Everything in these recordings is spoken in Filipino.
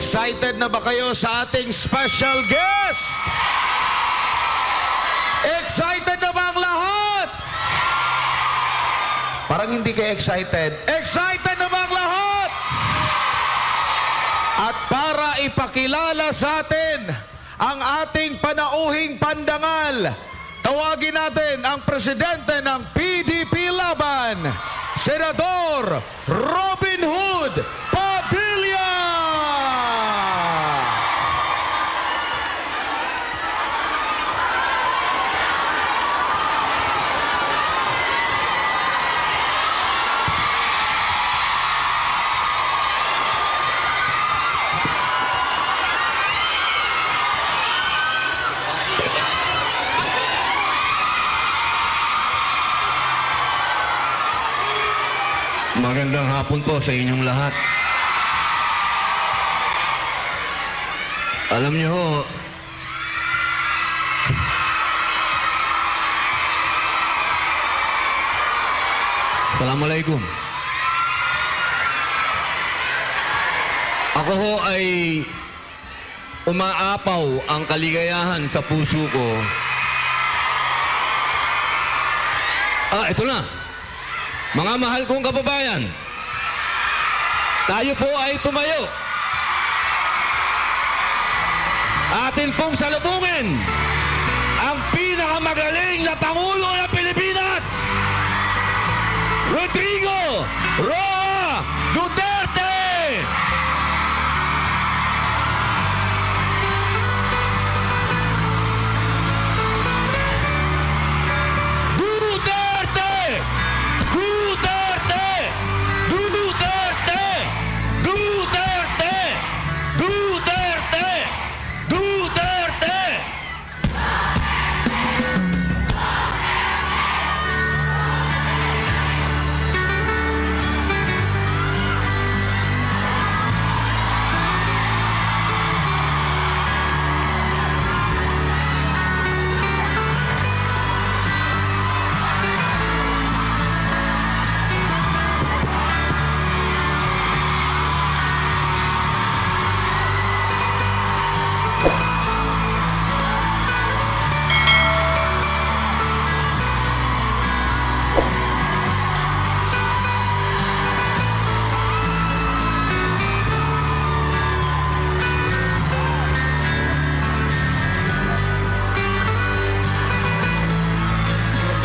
Excited na ba kayo sa ating special guest? Excited na ba ang lahat? Parang hindi kayo excited. Excited na ba ang lahat? At para ipakilala sa atin ang ating panauhing pandangal, tawagin natin ang presidente ng PDP Laban, Senador Robin Hood Padilla! Magandang hapon po sa inyong lahat. Alam niyo ho, Assalamualaikum. Ako ho ay umaapaw ang kaligayahan sa puso ko. Ito na. Mga mahal kong kababayan, tayo po ay tumayo. Atin pong salubungin ang pinakamagaling na Pangulo ng Pilipinas, Rodrigo Roa Duterte!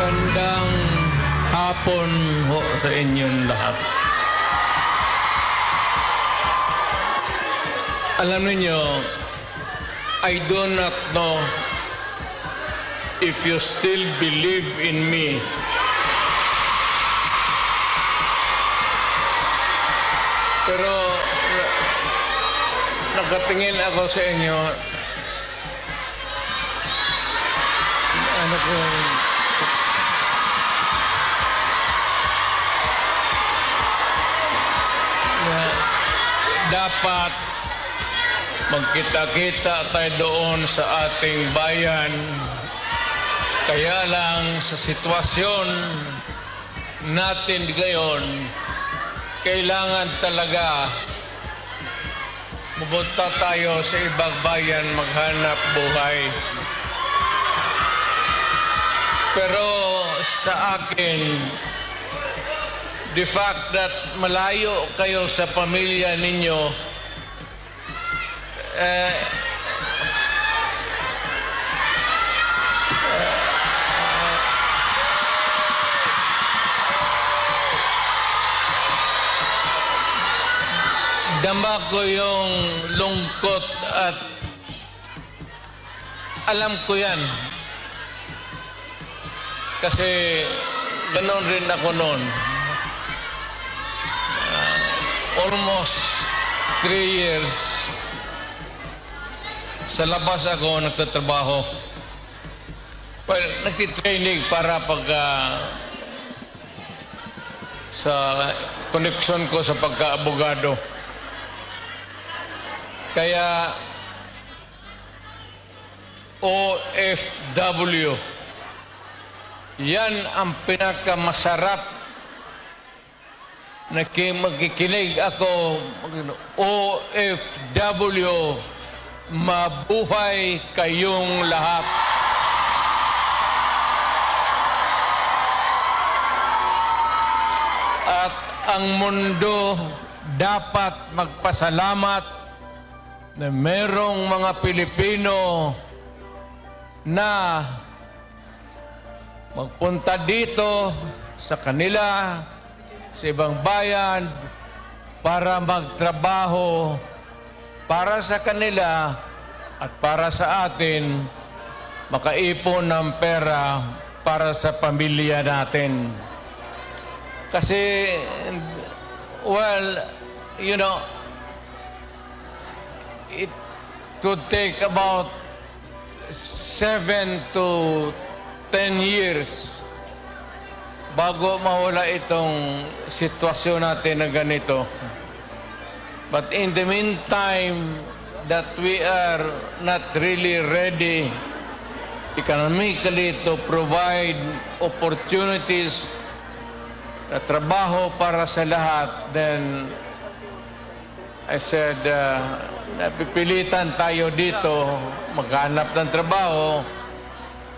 Magandang hapon ho sa inyong lahat. Alam niyo, I do not know if you still believe in me. Pero nakatingin ako sa inyo. Ano ko? Dapat magkita-kita tayo doon sa ating bayan. Kaya lang sa sitwasyon natin ngayon, kailangan talaga pumunta tayo sa ibang bayan maghanap buhay. Pero sa akin, the fact that malayo kayo sa pamilya ninyo, dama ko yung lungkot at alam ko yan. Kasi ganoon rin ako noon. Almost 3 years sa labas ako nagtatrabaho. Well, nagtitraining para pag sa koneksyon ko sa pagka-abogado. Kaya OFW, yan ang pinakamasarap magkikinig ako, OFW, mabuhay kayong lahat. At ang mundo dapat magpasalamat na merong mga Pilipino na magpunta dito sa kanila, sa ibang bayan, para magtrabaho para sa kanila at para sa atin, makaipon ng pera para sa pamilya natin. Kasi, well, you know, it would take about 7 to 10 years bago mawala itong sitwasyon natin na ganito. But in the meantime, that we are not really ready economically to provide opportunities na trabaho para sa lahat, then I said, napipilitan tayo dito maghanap ng trabaho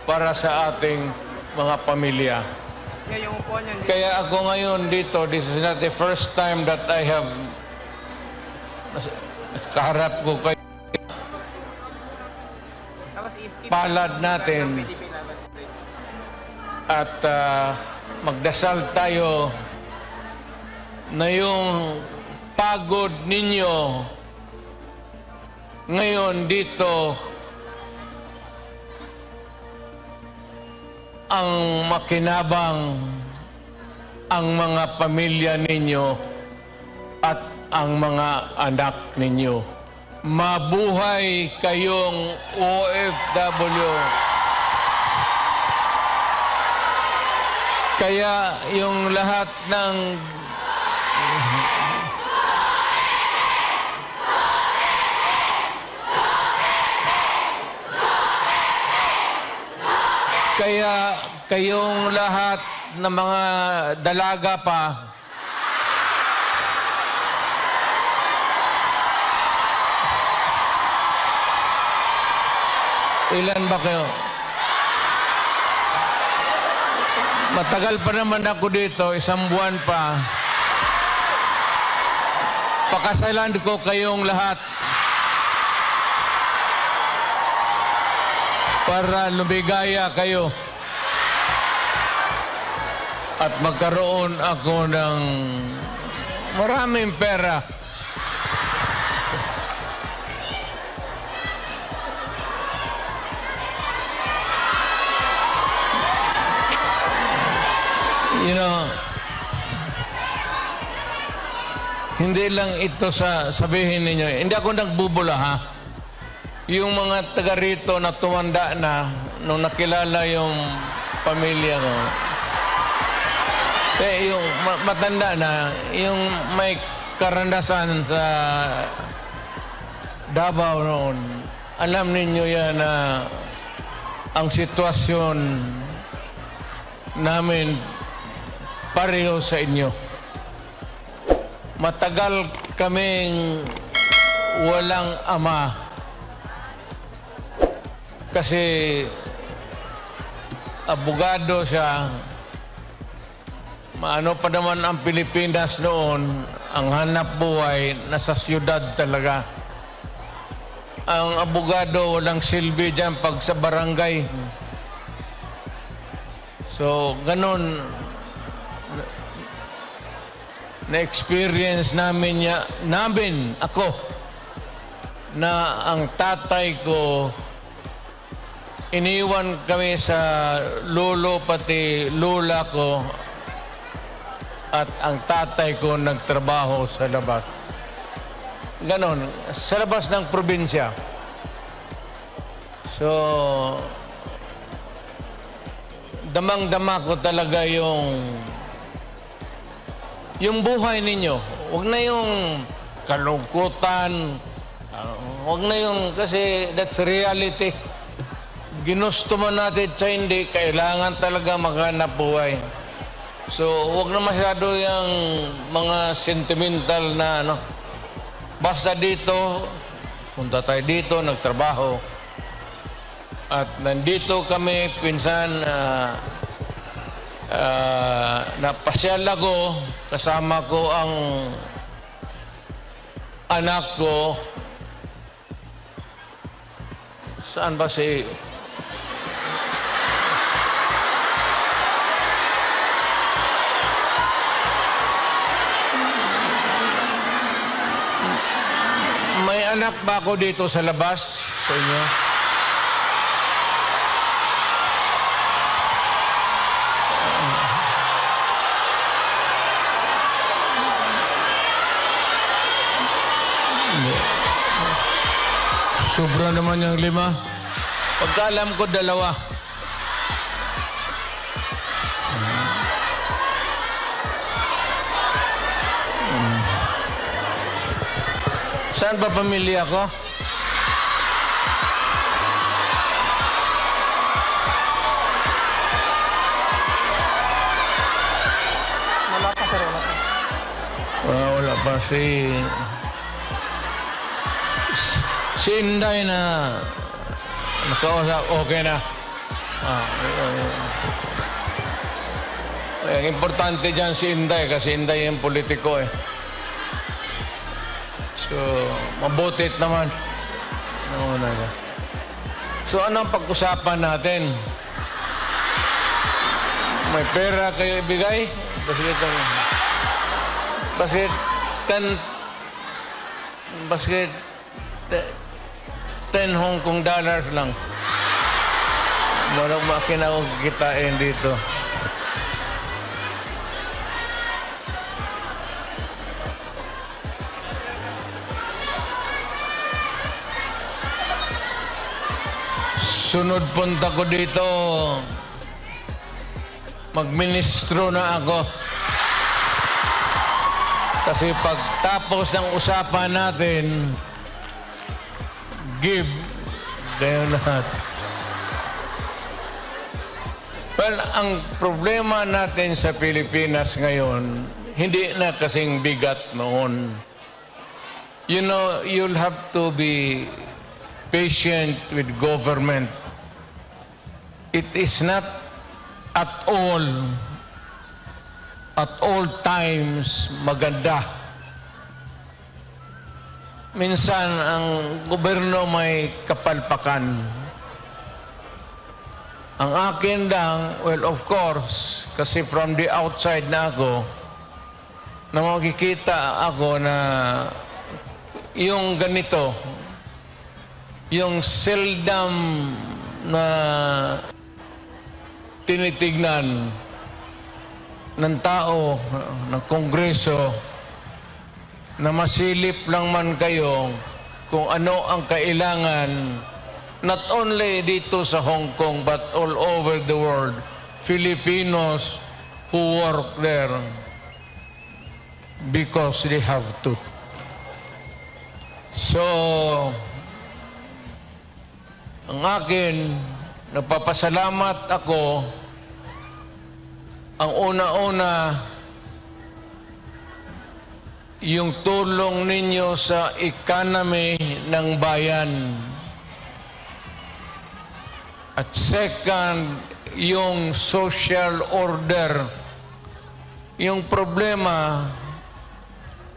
para sa ating mga pamilya. Kaya ako ngayon dito, this is not the first time that I have kaharap ko kayo. Palad natin at magdasal tayo na yung pagod ninyo ngayon dito ang makinabang ang mga pamilya ninyo at ang mga anak ninyo. Mabuhay kayong OFW. Kaya yung lahat ng Kaya kayong lahat ng mga dalaga pa, ilan ba kayo? Matagal pa naman ako dito, 1 buwan pa. Pakasalan ko kayong lahat para lumigaya kayo at magkaroon ako ng maraming pera. You know, hindi lang ito sa sabihin ninyo. Hindi ako nagbubula, ha? Yung mga taga rito na tumanda na nung nakilala yung pamilya ko. Yung matanda na, yung may karandasan sa Davao noon, alam ninyo yan na ang sitwasyon namin pareho sa inyo. Matagal kaming walang ama kasi abogado siya. Ano pa naman ang Pilipinas noon, ang hanap buhay nasa siyudad talaga. Ang abogado walang silbi dyan pag sa barangay. So, ganun na-experience namin ako, na ang tatay ko, iniwan kami sa lolo pati lula ko at ang tatay ko nagtrabaho sa labas. Ganon, sa labas ng probinsya. So, damang-dama ko talaga yung buhay ninyo. Huwag na yung kalungkutan. Huwag na yung, kasi that's reality. Ginusto man natin sa hindi, kailangan talaga maghanap buhay. So, huwag na masyado yung mga sentimental na ano. Basta dito, punta tayo dito, nagtrabaho. At nandito kami, pinsan, napasyal ako, kasama ko ang anak ko. Saan ba si... May anak ba ako dito sa labas sa inyo? Sobra naman yung 5. Pagkaalam ko, 2. Saan ba pamilya ko? Wala pa si Inday na nakausap, okay na. Ang importante dyan si Inday kasi Inday yung politiko eh. So, mabutit naman. So, ano ang pag-usapan natin? May pera kayo ibigay? Basket 10 Hong Kong dollars lang. Walang makina akong kitain dito. Sunod punta ko dito, magministro na ako. Kasi pagtapos ng usapan natin, give kayo lahat. Well, ang problema natin sa Pilipinas ngayon, hindi na kasing bigat noon. You know, you'll have to be patient with government. It is not at all times maganda. Minsan, ang gobyerno may kapalpakan. Ang akin lang, well, of course, kasi from the outside na ako, na makikita ako na yung ganito, yung seldom na tinitignan ng tao, ng Kongreso, na masilip lang man kayo kung ano ang kailangan not only dito sa Hong Kong but all over the world, Filipinos who work there because they have to. So, ang akin, nagpapasalamat ako, ang una-una, yung tulong ninyo sa economy ng bayan. At second, yung social order. Yung problema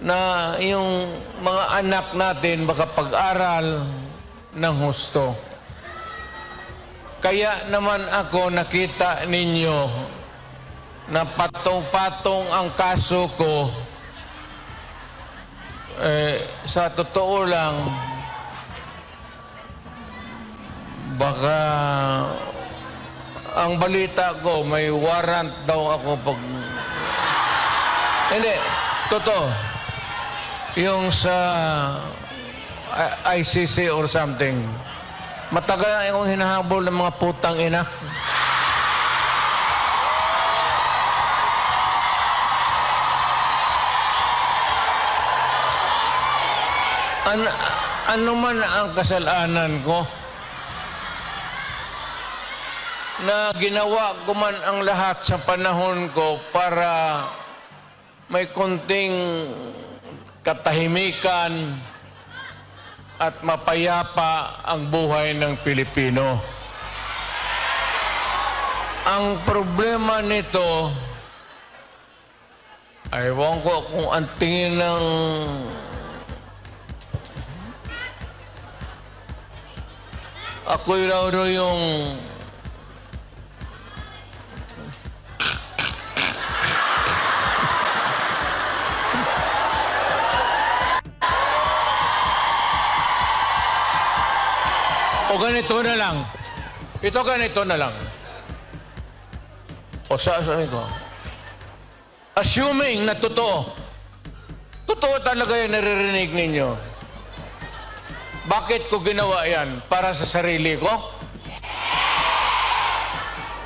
na yung mga anak natin makapag-aral ng husto. Kaya naman ako nakita ninyo na patong-patong ang kaso ko. Sa totoo lang, baka ang balita ko, may warrant daw ako pag... Hindi, totoo. Yung sa ICC or something. Matagal na akong hinahabol ng mga putang ina. Ano man ang kasalanan ko, na ginawa ko man ang lahat sa panahon ko para may konting katahimikan at mapayapa ang buhay ng Pilipino. Ang problema nito, ewan ko kung ang tingin ng ako'y raw yung o ganito na lang. Ito ganito na lang. O sabi ko, assuming na totoo talaga yung naririnig ninyo, bakit ko ginawa yan? Para sa sarili ko?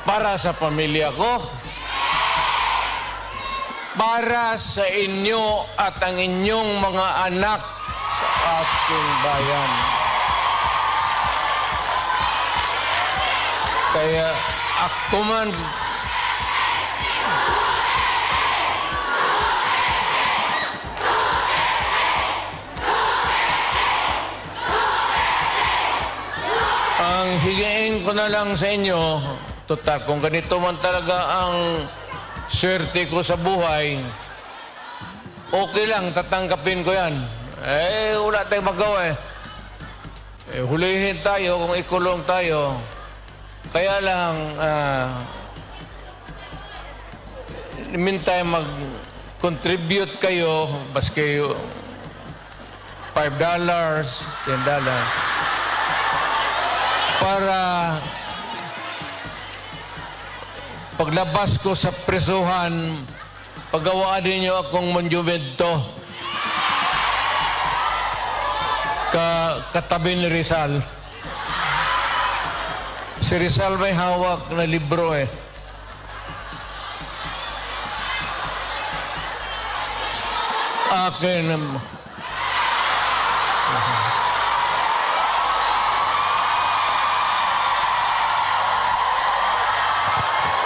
Para sa pamilya ko? Para sa inyo at ang inyong mga anak sa ating bayan. Kaya ako man ang higain ko na lang sa inyo, total, kung ganito man talaga ang swerte ko sa buhay, okay lang, tatanggapin ko yan. Wala tayong magawa hulihin tayo kung ikulong tayo. Kaya lang, meantime, mag-contribute kayo, baski $5, $10, para paglabas ko sa presuhan, paggawaan ninyo akong monumento katabi ni Rizal. Si Rizal may hawak na libro Akin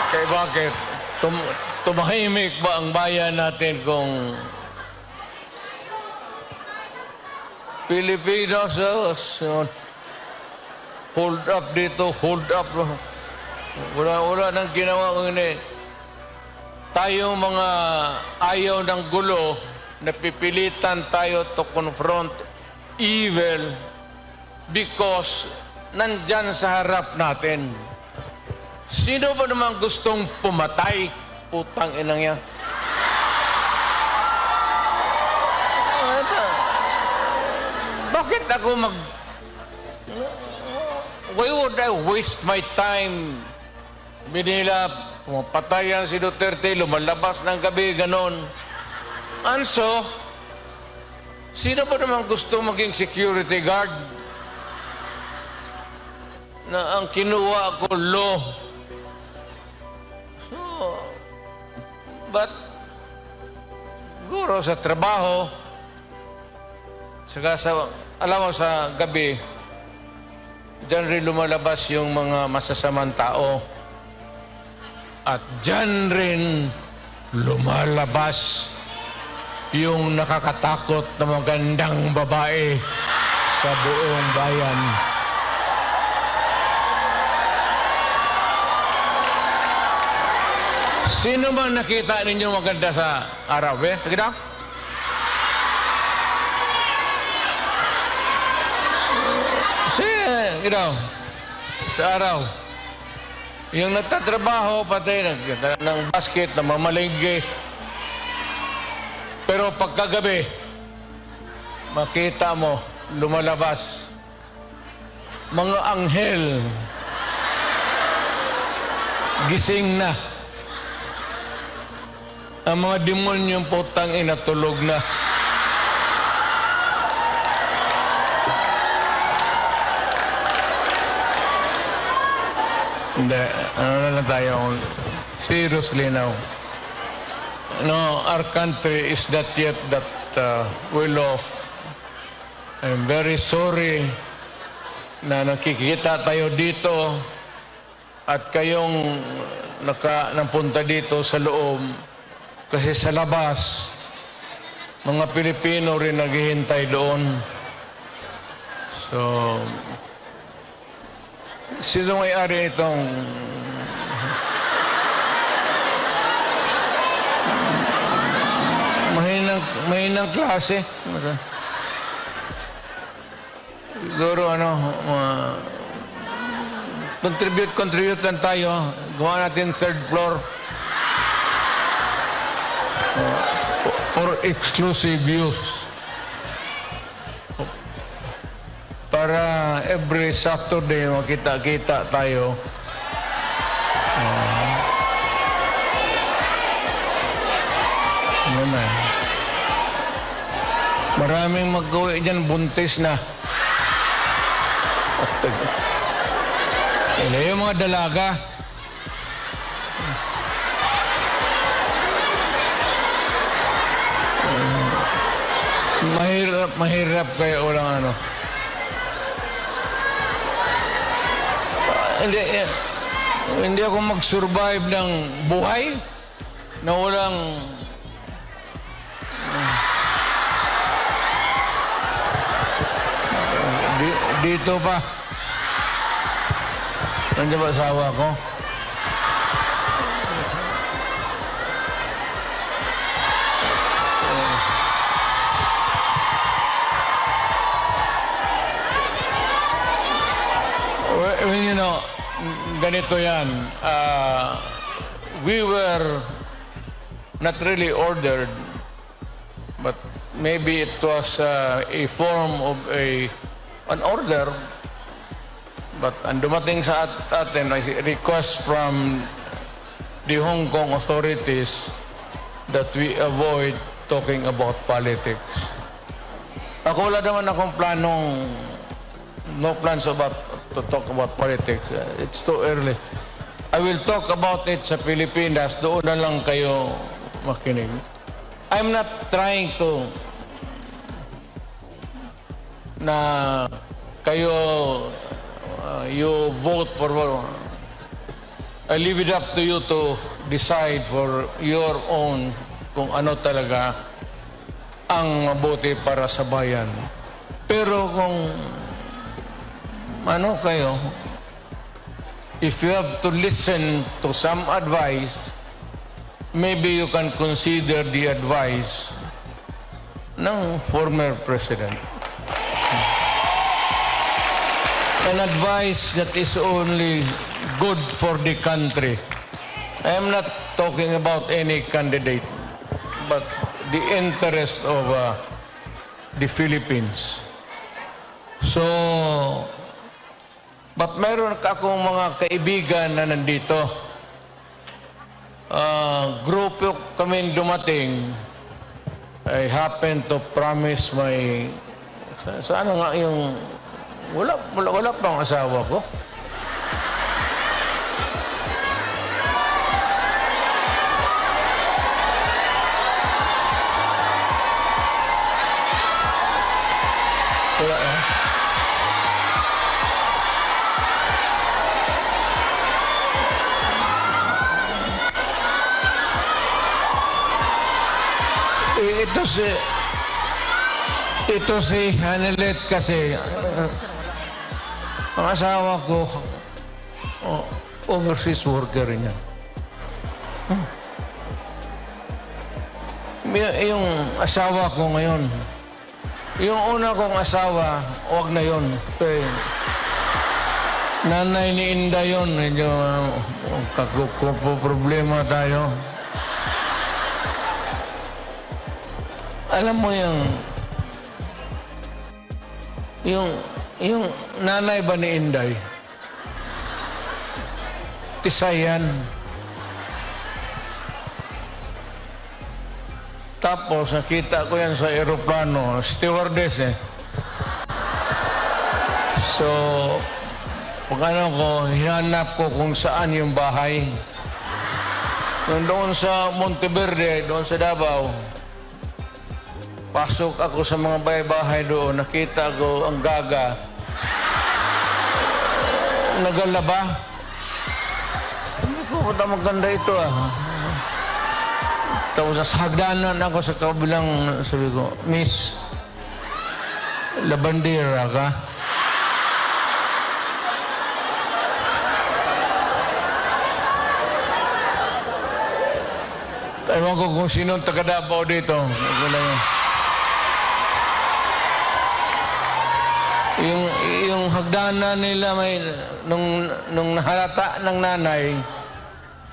kaya bakit? Tumahimik ba ang bayan natin kung Pilipinas hold up dito, hold up. Wala nang ginawa kung ini. Tayong mga ayaw ng gulo, napipilitan tayo to confront evil because nandyan sa harap natin. Sino ba naman gustong pumatay? Putang inang yan. Bakit ako why would I waste my time? Binila, pumapatayan si Duterte, lumalabas ng gabi, ganon. Anso, sino ba naman gusto maging security guard? Na ang kinuha ko, law. So, but, guro sa trabaho, saka sa, alam mo sa gabi, diyan rin lumalabas yung mga masasamang tao. At diyan rin lumalabas yung nakakatakot na magandang babae sa buong bayan. Sino man nakita ninyo maganda sa araw? Nakita? Sa araw. Yung nagtatrabaho, patay ng basket, na mamalinggi. Pero pagkagabi, makita mo, lumalabas. Mga anghel, gising na. Ang mga demonyong putang inatulog na. Hindi, ano na lang tayo, seriously now. No, our country is not yet that well off. I'm very sorry na nakikita tayo dito at kayong napunta dito sa loob, kasi sa labas, mga Pilipino rin naghihintay doon. So, sino may-ari itong mahinang klase? Siguro contribute lang tayo. Gawa natin third floor for exclusive use. Para every Saturday makita-kita tayo. Maraming mag-uwi dyan, buntis na. Yung mga dalaga. Mahirap kaya walang Hindi ako mag-survive ng buhay na walang dito pa. Nandiyan ba asawa ko? Well, ganito yan. We were not really ordered, but maybe it was a form of an order. But ang dumating sa atin ay request from the Hong Kong authorities that we avoid talking about politics. Ako wala naman akong no plans to talk about politics. It's too early. I will talk about it sa Pilipinas. Doon na lang kayo makinig. I'm not trying to na kayo you vote for I leave it up to you to decide for your own kung ano talaga ang mabuti para sa bayan. Pero kung kayo, if you have to listen to some advice, maybe you can consider the advice ng former president. An advice that is only good for the country. I am not talking about any candidate, but the interest of the Philippines. So, but mayroon akong mga kaibigan na nandito. Grupo kami dumating. I happen to promise my... Sana nga yung... Wala pang asawa ko. Wala Ito si Hanelet kasi ang asawa ko overseas worker niya. Yung asawa ko ngayon, yung una kong asawa, wag na yun. Nanay ni Inda yun, medyo problema tayo. Alam mo yung nanay ba ni Inday? Tisayan. Tapos nakita ko yan sa aeroplano, stewardess So, pag hinanap ko kung saan yung bahay. Doon sa Monteverde, doon sa Davao, pasok ako sa mga bahay-bahay doon, nakita ko ang gaga. Nagalaba. puta maganda ito ah. Tapos sa hagdanan ako sa kabilang, sabi ko, Miss, labandera ka? Ewan ko kung sino ang taga-Davao dito. Wala yun. Yung hagdanan nila may nung nahalata ng nanay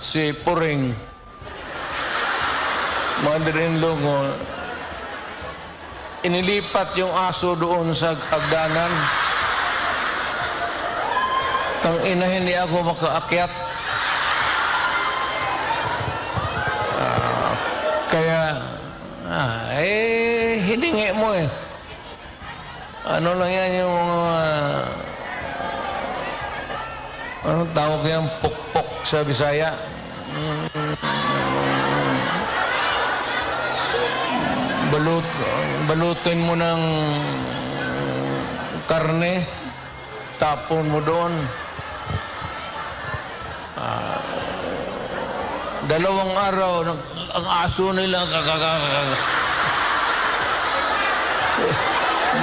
si Puring mother-in-law ko, inilipat yung aso doon sa hagdanan. Tangina, hindi ako makaakyat. Kaya, hiningi mo eh. Ano lang yan yung, anong tawag yan? Pukpok sa Bisaya. Balutin mo ng karne, tapon mo doon. Dalawang araw, ang aso nila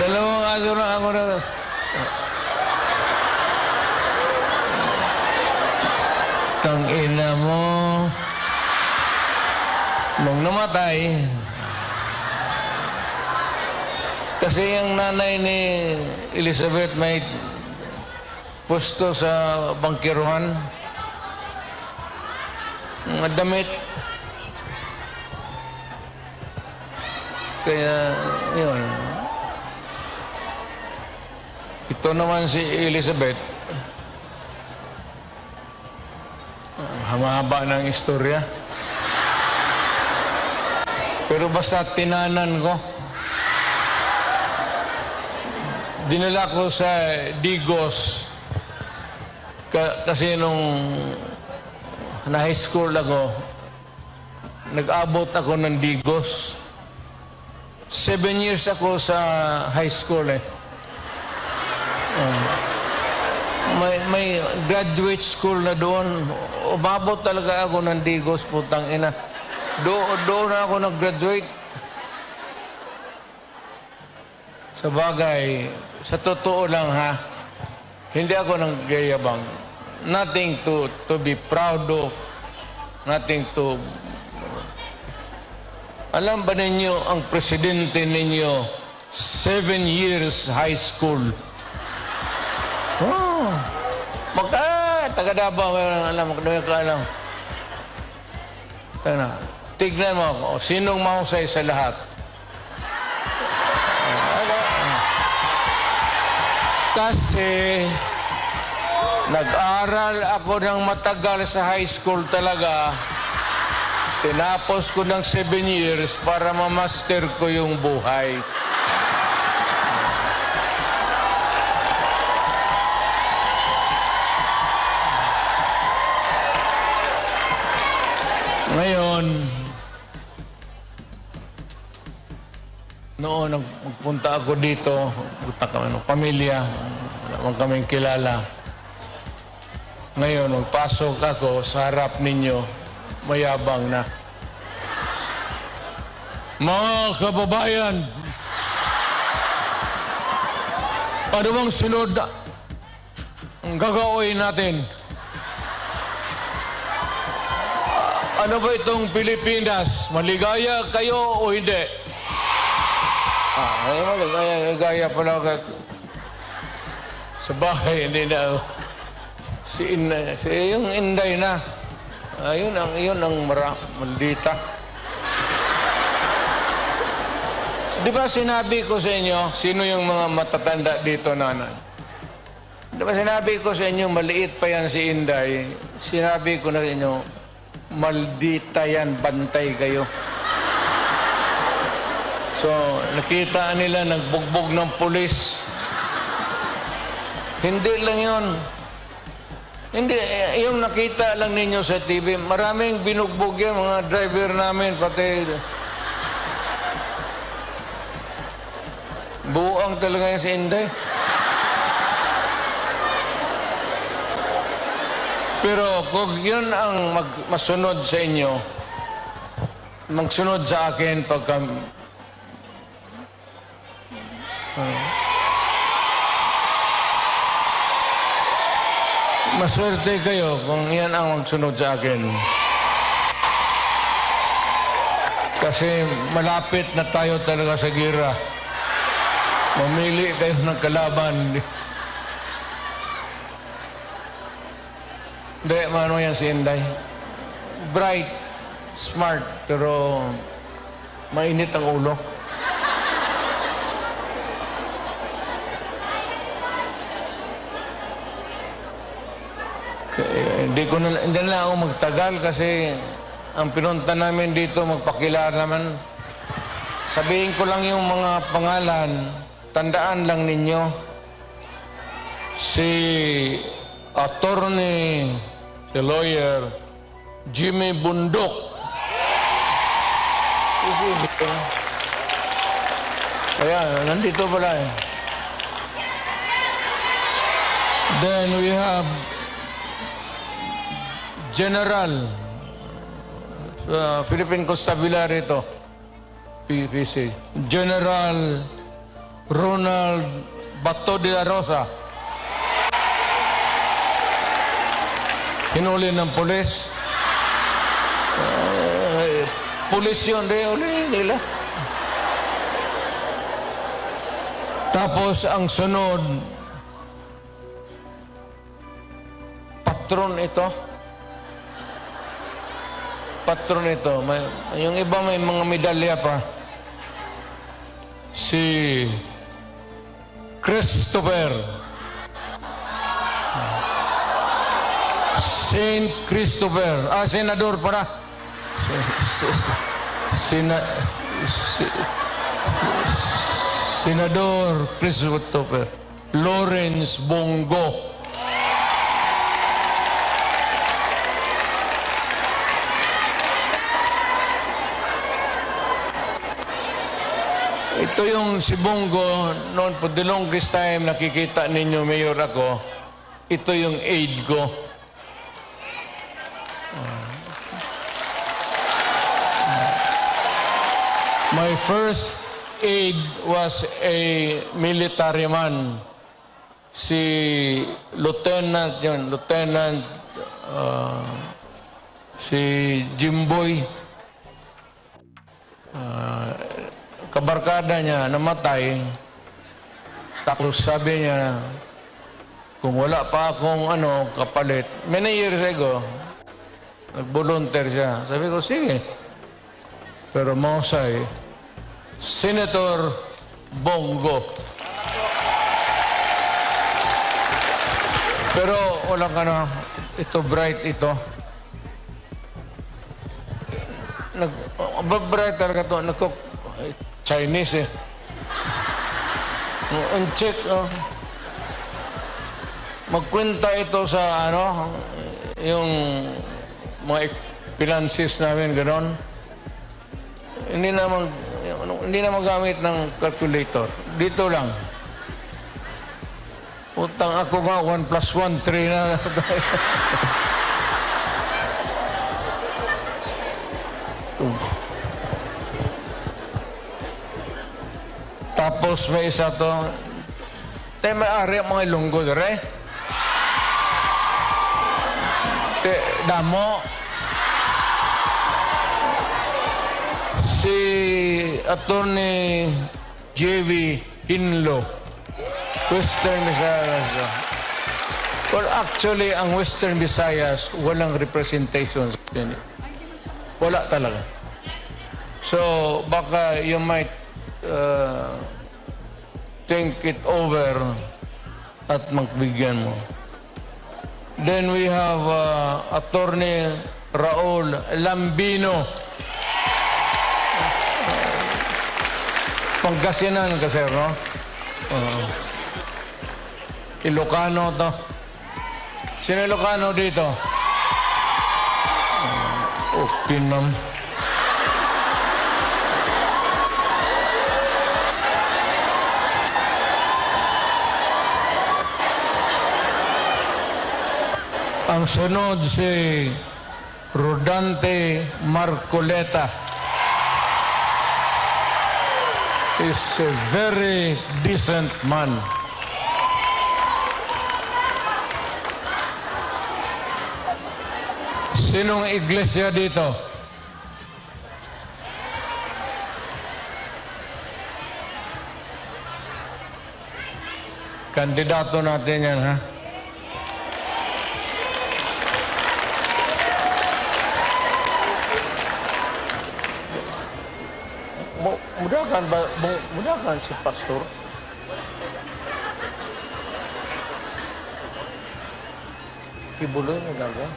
dalawang aso na ako na tangina mo nung namatay kasi yung nanay ni Elizabeth may puesto sa bangkiruhan mga damit. Kaya, yun. Ito naman si Elizabeth. Mahaba ng istorya. Pero basta tinanan ko. Dinala ko sa Digos. Kasi nung na high school ako, nag-abot ako ng Digos. 7 years ako sa high school eh. May graduate school na doon. Umabot talaga ako ng Digos, putang ina. Doon ako nag-graduate. Sa bagay, sa totoo lang ha, hindi ako nag-gayabang. Nothing to be proud of. Nothing to... Alam ba ninyo, ang presidente ninyo, 7 years high school. Oh, taga-Davao, alam mo, alam. Tignan mo ako, sinong mahusay sa lahat? Kasi nag-aral ako ng matagal sa high school talaga. Tinapos ko ng 7 years para ma-master ko yung buhay. Ngayon, noon nagpunta ako dito, punta kami ng pamilya, wala man kaming kilala. Ngayon, magpasok ako sa harap ninyo, mayabang na. Mga kababayan, ano bang sunod ang gagawin natin? Ano ba itong Pilipinas? Maligaya kayo o hindi? Maligaya pala ka. Sa bahay, hindi na. Yung Inday na. Yun ang maldita. Di ba sinabi ko sa inyo, sino yung mga matatanda dito, nanay? Di ba sinabi ko sa inyo, maliit pa yan si Inday? Sinabi ko na sa inyo, maldita yan, bantay kayo. So, nakita nila, nagbugbog ng pulis. Hindi lang yun. Hindi, yung nakita lang ninyo sa TV, maraming binugbog yan, mga driver namin, pati buang talaga yan si Inday. Pero kung yun ang masunod sa inyo, magsunod sa akin pagka... maswerte kayo kung yan ang magsunod sa akin. Kasi malapit na tayo talaga sa gira. Mamili kayo ng kalaban. Hindi, mano yan si Inday. Bright, smart, pero mainit ang ulo. Hindi na ako magtagal kasi ang pinunta namin dito magpakilala naman. Sabihin ko lang yung mga pangalan, tandaan lang ninyo. Si attorney, si lawyer, Jimmy Bundok. Ayan, nandito pala eh. Then we have General Philippine Constabulary ito, PPC. General Ronald Bato de la Rosa. Hinuli ng pulis. Pulis yun, huli nila. Tapos ang sunod, patron ito. Patron ito. Yung iba may mga medalya pa. Si Christopher. Saint Christopher. Senador para. Senador Christopher. Lawrence Bongo. Ito yung si Bongo, noon po, the longest time nakikita ninyo, Mayor ako, ito yung aide ko. My first aide was a military man. Si Lieutenant, si Jimboy. Kabarkada niya namatay, tapos sabi niya, kung wala pa akong kapalit, many years ago, nag-volunteer siya. Sabi ko, sige. Pero mahusay, Senator Bongo. Pero walang ito bright ito. Bright talaga ito. Chinese eh. Uncheck, magkwenta ito sa yung mga finances namin, gano'n. Hindi na magamit ng calculator. Dito lang. Utang ako nga, 1 plus 1, 3 na. Tapos may isa to, tayo may-ari ang mga ilunggo, dire. Damo. Si Attorney J.V. Hinlo, Western Visayas. Well, actually, ang Western Visayas, walang representation. Wala talaga. So, baka you might think it over at magbigyan mo. Then we have Attorney Raul Lambino. Pangasinan kasi, no? Ilocano to. Sino Ilocano dito? Okay, ma'am. Ang sunod si Rodante Marcoleta. Is a very decent man. Sinong iglesia dito? Kandidato natin yan, ha? Mudahan ba? Mudahan si pastor? Kibuloy na gaga?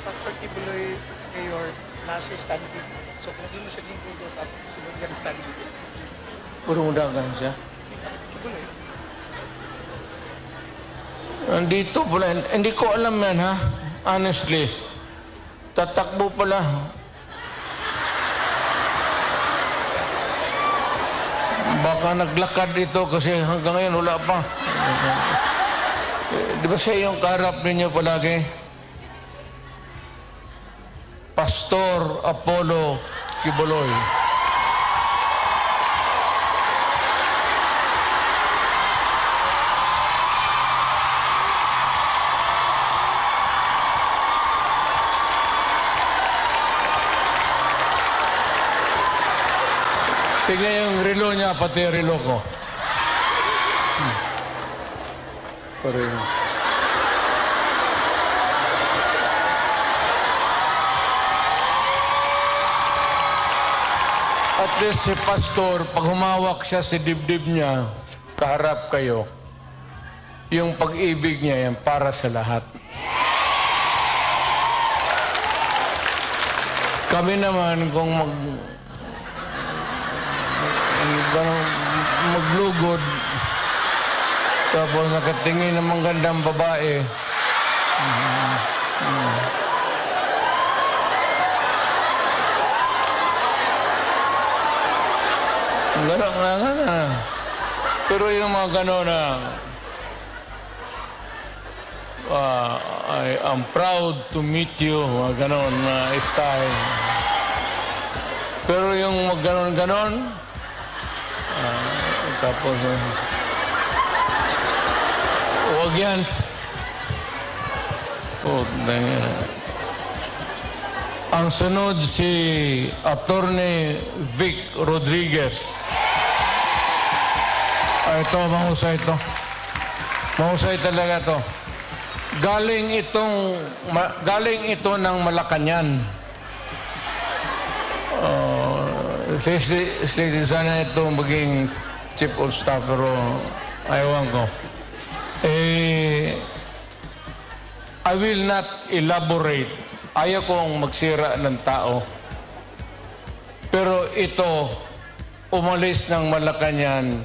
Pastor Kibuloy Mayor nasa study dito. So kung hindi mo siya dito sa sunod nga study dito. Puro mudahan siya? Kibuloy. Nandito pala. Hindi ko alam yan, ha? Honestly. Tatakbo pala. Baka naglakad ito kasi hanggang ngayon wala pa. Di ba siya yung kaharap ninyo palagi? Pastor Apollo Kibuloy. Tingnan yung relo niya, pati relo ko. Pareho. At least si pastor, pag humawak siya sa dibdib niya, kaharap kayo, yung pag-ibig niya yan para sa lahat. Kami naman, kung maglugod, tapos nakatingin ng magandang babae. Gano'n na. Pero yung mga gano'n na, I am proud to meet you, mga gano'n na style. Pero yung mga gano'n, tapos, huwag yan. Oh, ang sunod si Attorney Vic Rodriguez. Ito, mahusay ito. Mahusay talaga ito. Galing ito ng Malacañang. Sana ito maging chief of staff, pero ayawan ko. I will not elaborate. Ayaw kong magsira ng tao. Pero ito, umalis ng Malacañang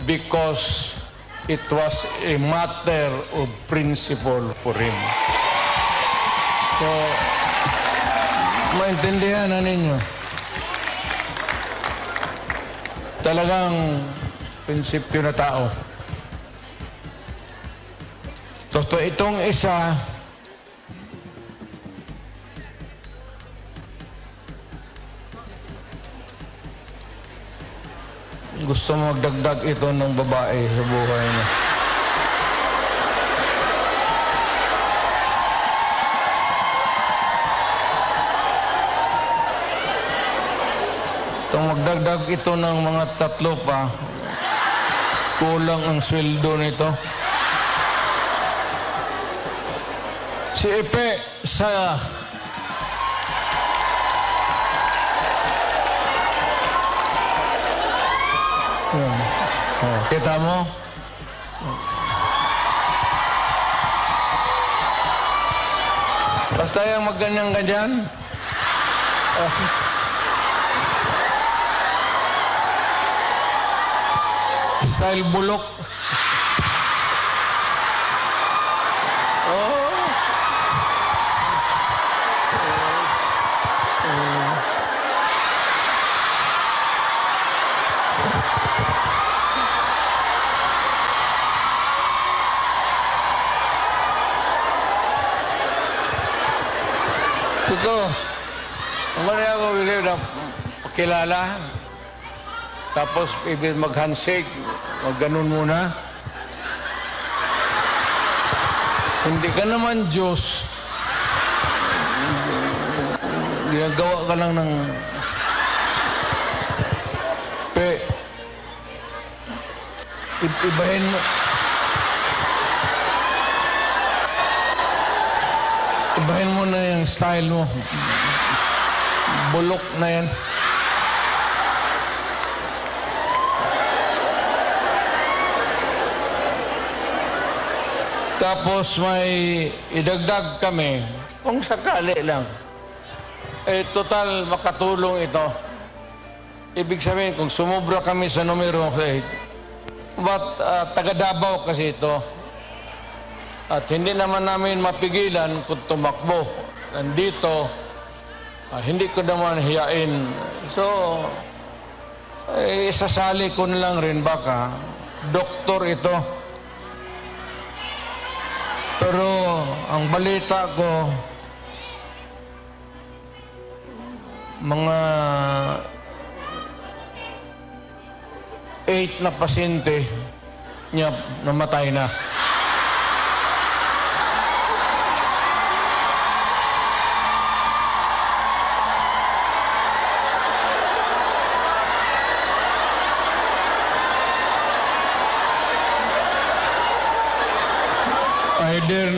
because it was a matter of principle for him. So, maintindihan na ninyo. Talagang prinsipyo na tao. So, itong isa, gusto mo magdagdag ito ng babae sa buhay niya. Itong magdagdag ito ng mga 3 pa, kulang ang sweldo nito. Si Epe sa kita mo? Basta yung magganyan-ganyan. Style bulok. Ito, umali ako bigay na pakilala. Tapos, ibig mag-handshake. Mag-ganun muna. Hindi ka naman Diyos. Ginagawa ka lang ng... Ibahin mo... Ibahin mo na yung style mo. Bulok na yan. Tapos may idagdag kami, kung sakali lang. Total makatulong ito. Ibig sabihin, kung sumubra kami sa numero 8, taga Davao kasi ito. At hindi naman namin mapigilan kung tumakbo. Nandito, hindi ko naman hiyain. So, isasali ko na lang rin baka. Doktor ito. Pero ang balita ko, mga 8 na pasyente niya namatay na. Either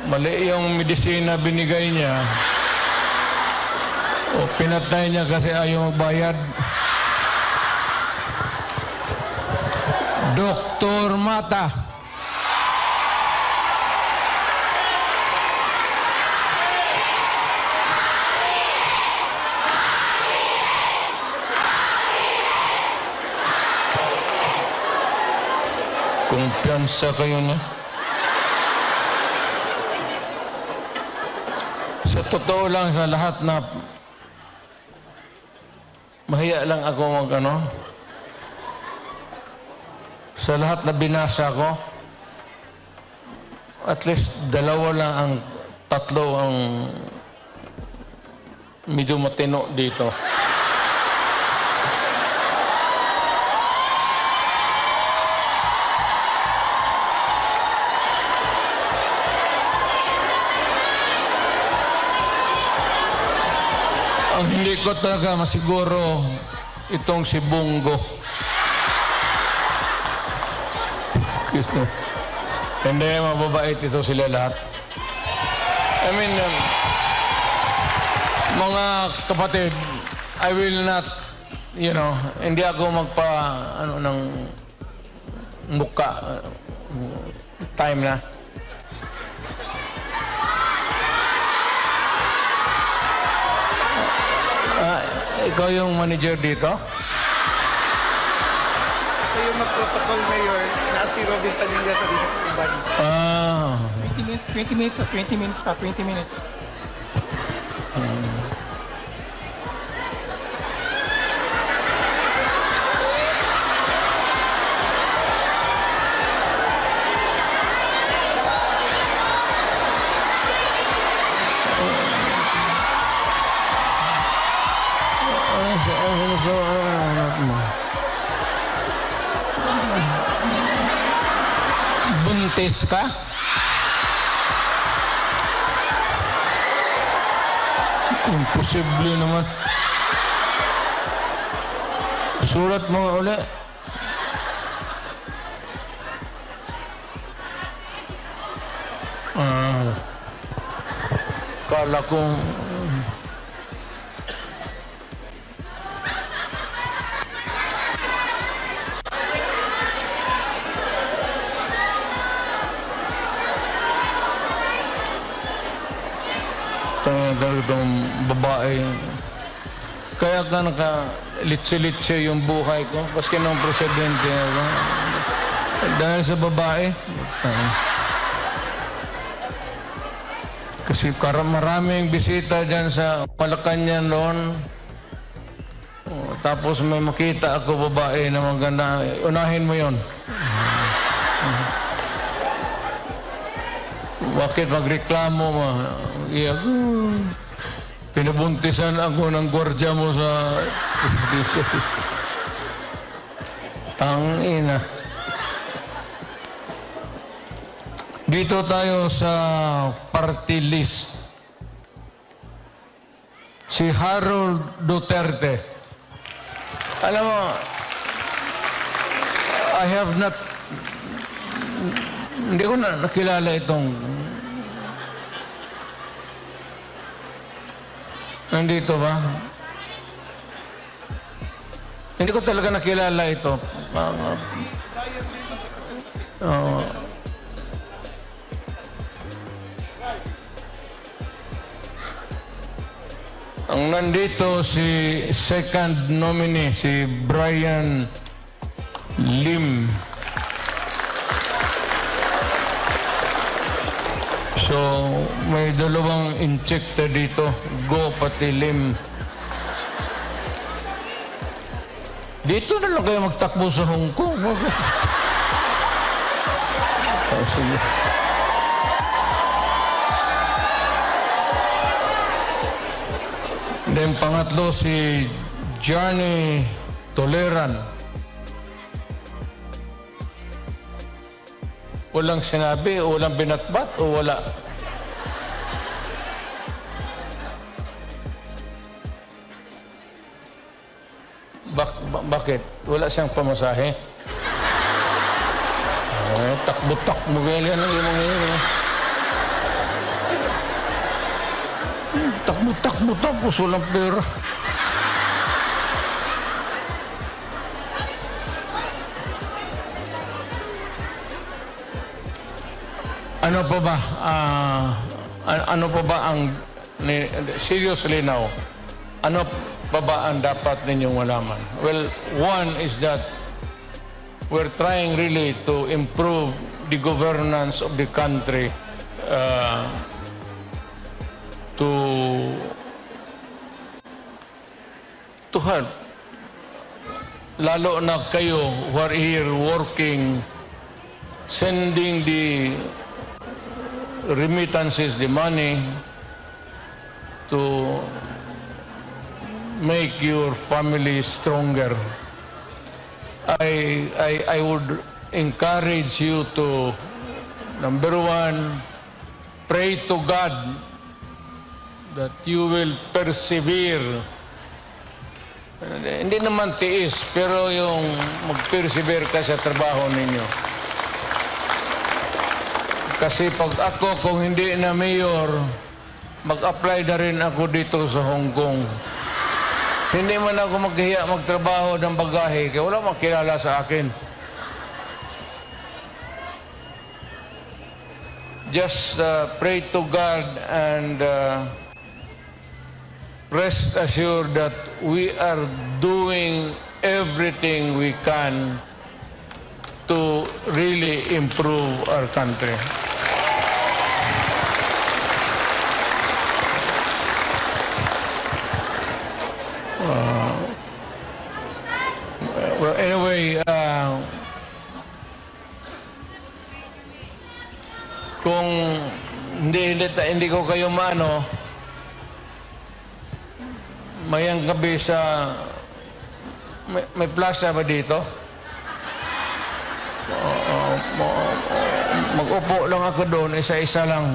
mali yung medisina binigay niya o pinatay niya kasi ayaw magbayad. Dr. Mata. Kumpiyansa kayo na. Sa totoo lang, sa lahat na mahiya lang ako sa lahat na binasa ko, at least 2 lang ang 3 ang medyo matino dito. Ang hindi ko talaga masiguro itong si Bungo. Hindi, mababait ito sila lahat. I mean, mga kapatid, I will not, hindi ako ng muka. Time na. Ikaw yung manager dito? Ito yung mag-protocol, Mayor, na si Robin Padilla sa dito ng body. 20 minutes pa, 20 minutes pa, 20 minutes. Buntis ka? Imposible naman. Sulat mo uli. Kala kong talagang babae. Kaya ka litse-litse yung buhay ko. Paski ng presidente ako. Dahil sa babae. Kasi maraming bisita dyan sa Malacanang noon. Tapos may makita ako babae na maganda. Unahin mo yon. Bakit magreklamo mo? Pinabuntisan ako ng gwardiya mo sa... Tangina. Dito tayo sa party list. Si Harold Duterte. Alam mo, I have not... Hindi ko na nakilala itong... Nandito ba? Hindi ko talaga nakilala ito. Ang nandito si second nominee, si Brian Lim. So, may dalawang insekta dito. Go pati Lim. Dito na lang kayo magtakbo sa Hong Kong. Oh, sige. Then pangatlo si Johnny Toleran. Walang sinabi, o walang binatbat, o wala. Bakit? Wala siyang pamasahe? Takbo-takbo ganyan ang yung mga yun. Takbo-takbo tapos walang pera. Ano pa ba? Ano pa ba ang... seriously now, ano pa ba ang dapat ninyong malaman? Well, one is that we're trying really to improve the governance of the country to help. Lalo na kayo who are here working, sending the remittances, the money, to make your family stronger. I would encourage you to, number one, pray to God that you will persevere. Hindi naman tiis, pero yung mag-persevere ka sa trabaho ninyo. Kasi pag ako, kung hindi na mayor, mag-apply na rin ako dito sa Hong Kong. Hindi man ako maghiya magtrabaho ng bagahe, kaya wala makilala sa akin. Just pray to God and rest assured that we are doing everything we can to really improve our country. Well, anyway, kung hindi ko kayo maano, mayang gabi sa may plaza ba dito? Mag-upo lang ako doon, isa-isa lang.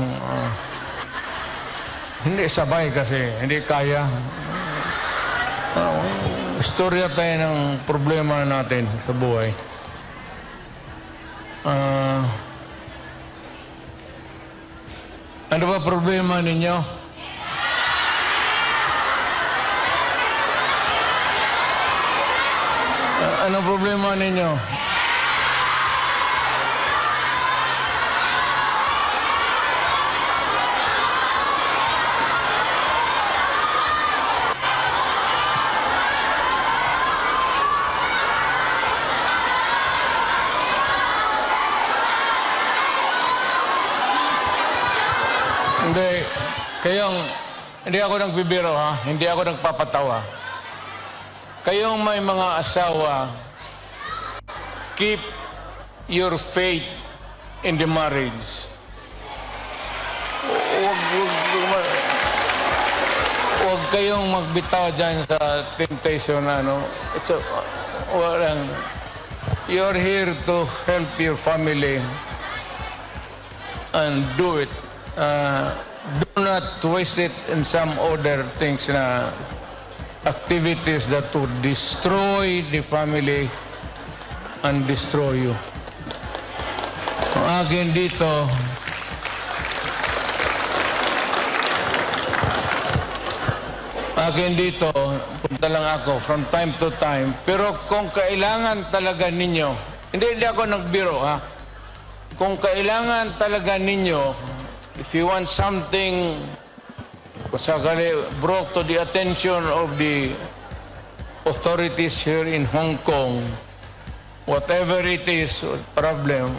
Hindi sabay kasi, hindi kaya. Istorya tayo ng problema natin sa buhay. Ano ba problema ninyo? Ano problema ninyo? Hindi ako nagbibiro, ha? Hindi ako nagpapatawa. Kayong may mga asawa, keep your faith in the marriage. huwag kayong magbitaw dyan sa temptation na ano. It's a, walang, you're here to help your family and do it. Do not waste it in some other things na activities that would destroy the family and destroy you. Ang akin dito, punta lang ako from time to time. Pero kung kailangan talaga ninyo, hindi ako nagbiro ha. Kung kailangan talaga ninyo, if you want something sakali brought to the attention of the authorities here in Hong Kong, whatever it is, problem,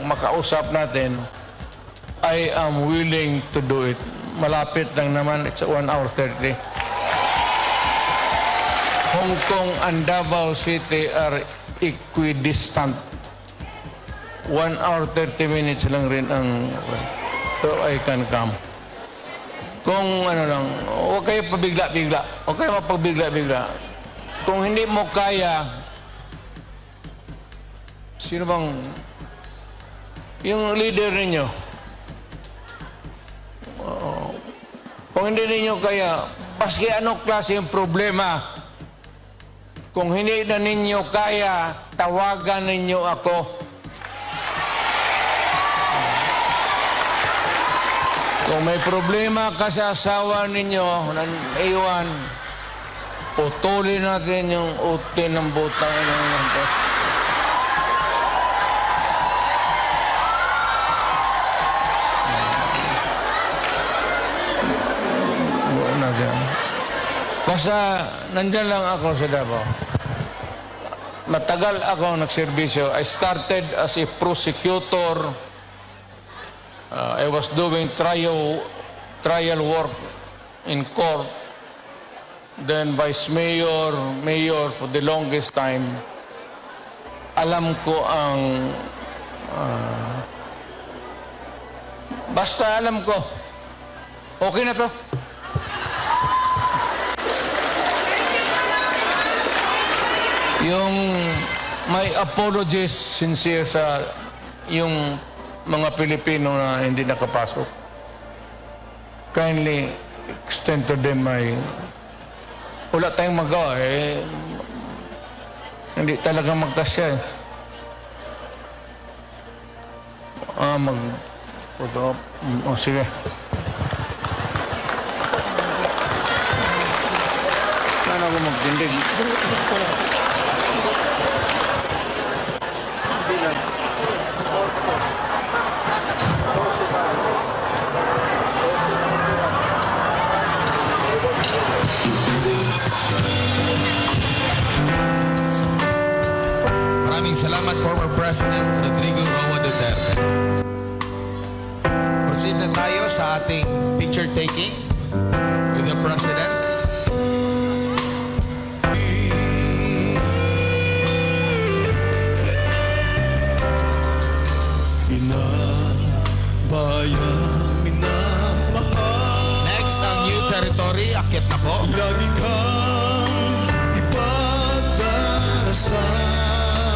makausap natin, I am willing to do it. Malapit lang naman, it's 1 hour 30. Hong Kong and Davao City are equidistant. 1 hour 30 minutes lang rin ang... So I can come. Kung ano lang, huwag kayo pabigla-bigla. Huwag kayo mapabigla-bigla. Kung hindi mo kaya, sino bang... Yung leader ninyo. Kung hindi ninyo kaya, paski anong klase yung problema. Kung hindi na ninyo kaya, tawagan ninyo ako. Kung may problema ka sa asawa ninyo, iwan, putulin natin yung utin ng butang ng basta nandyan lang ako sa Davao. Matagal ako nagserbisyo. I started as a prosecutor. I was doing trial work in court. Then vice mayor for the longest time. Alam ko ang... basta alam ko. Okay na to. Yung may apologies sincere sa yung mga Pilipino na hindi nakapasok. Kindly extend to them my... Wala tayong magawa eh. Hindi talaga magkasya eh. Sige. Paano ako magtindig? Maraming salamat, former President Rodrigo Roa Duterte. Proceed na tayo sa ating picture taking with the President. Next, ang new territory, akit na po.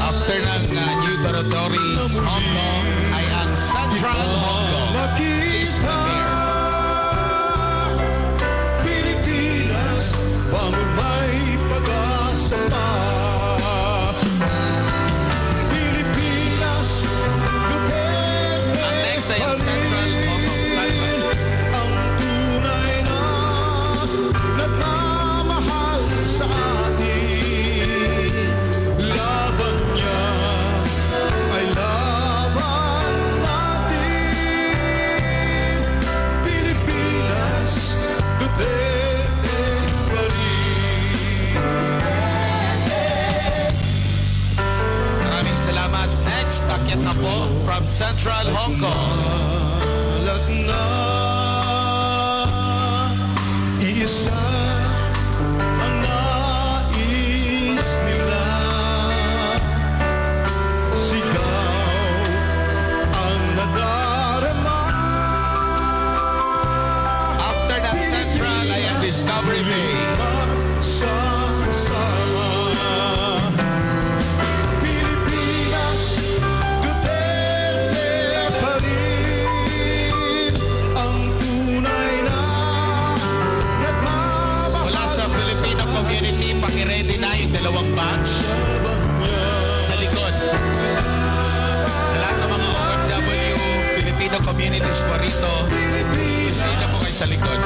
After ng new territories, Hong Kong ay ang Central Hong Kong. Please prepare. Pilipinas, pamumay pag-asa pa. Pilipinas, Duterte. Ang next ay ang Central Hong Kong style. Ang tunay na nagmamahal sa atin. Laban niya ay laban natin. Pilipinas, Duterte pa rin. Maraming salamat. Next, akit na po from Central Hong Kong. Alat na isa ang nais nila. Sigaw ang nadarama. ready na yung dalawang batch sa likod. Sa lahat ng mga OFW, Filipino communities po rito, sino po kayo sa likod?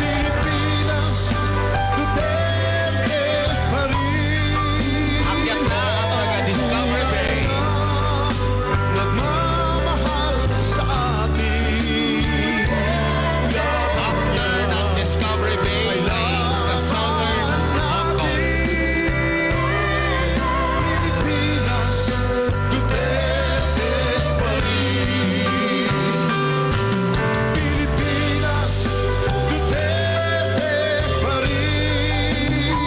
Pilipinas, Duterte pa rin. Akyat na ang mga Discovery Bay. Nagmamahal sa atin. After ng Discovery Bay ay sa Southern Hong Kong. Pilipinas, Duterte pa rin. Pilipinas, Duterte pa rin.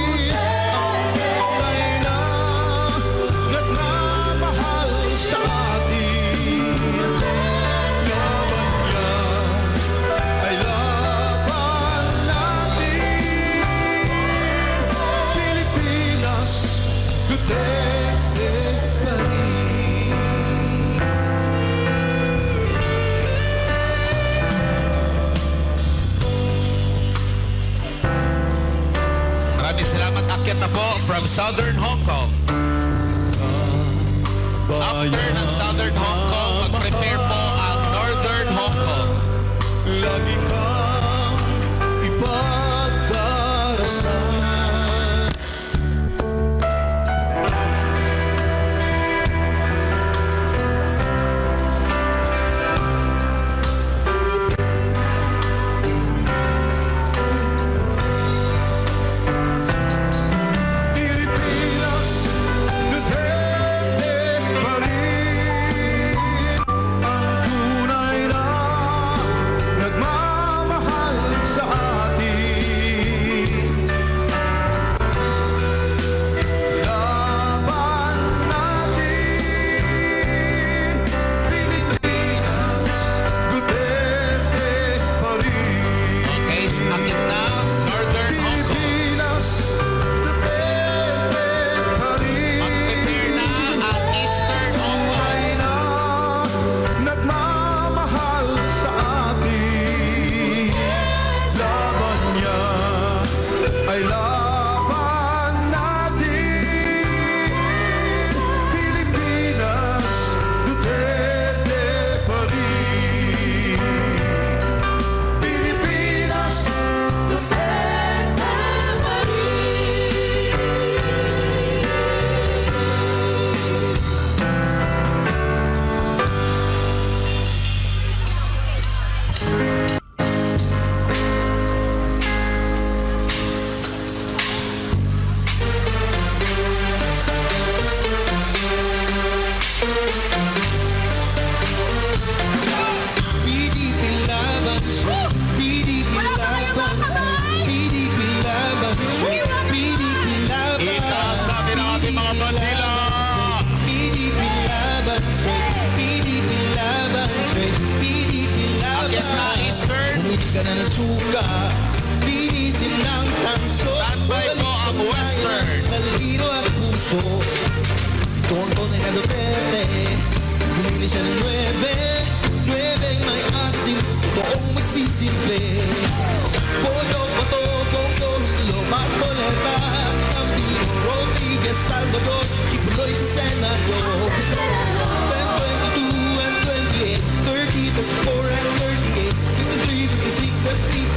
Ang tunay na nagmamahal sa atin. Laban niya ay laban natin. Pilipinas, Duterte pa rin. Maraming salamat. Akyat na po from Southern Hong Kong. After ng Southern Hong Kong, mag-prepare po ang Northern Hong Kong. Lagi kang ipagdarasal. Pilipinas, Duterte pa rin. Ang tunay na nagmamahal sa atin. Laban natin. Pilipinas, Duterte pa rin. Okay, so akyat na Northern Hong Kong. Pilipinas, Duterte pa rin. Mag-prepare na ang Eastern Hong Kong. Ay na nagmamahal sa atin. Laban niya ay laban natin. Pilipinas, Duterte pa rin. Pilipinas, Duterte pa PDP Labans, PDP Labans, PDP Labans, PDP Itaas natin ang ating mga bandila. PDP Labans, PDP Labans, PDP Akyat na Labans. Eastern. Bumili ka na ng suka, linisin ng tanso. Standby po ang Western. Talino at puso, tonto na Duterte. Bumili siya ng 9 may asim, toong magsisimple. Boto, boto, bongo, hilo, Marcoleta, Campino, Rodriguez, Salvador, Kipuloy sa Senado. 10, 22 and 28, 30, 34 and 38, 53, 56 and 50.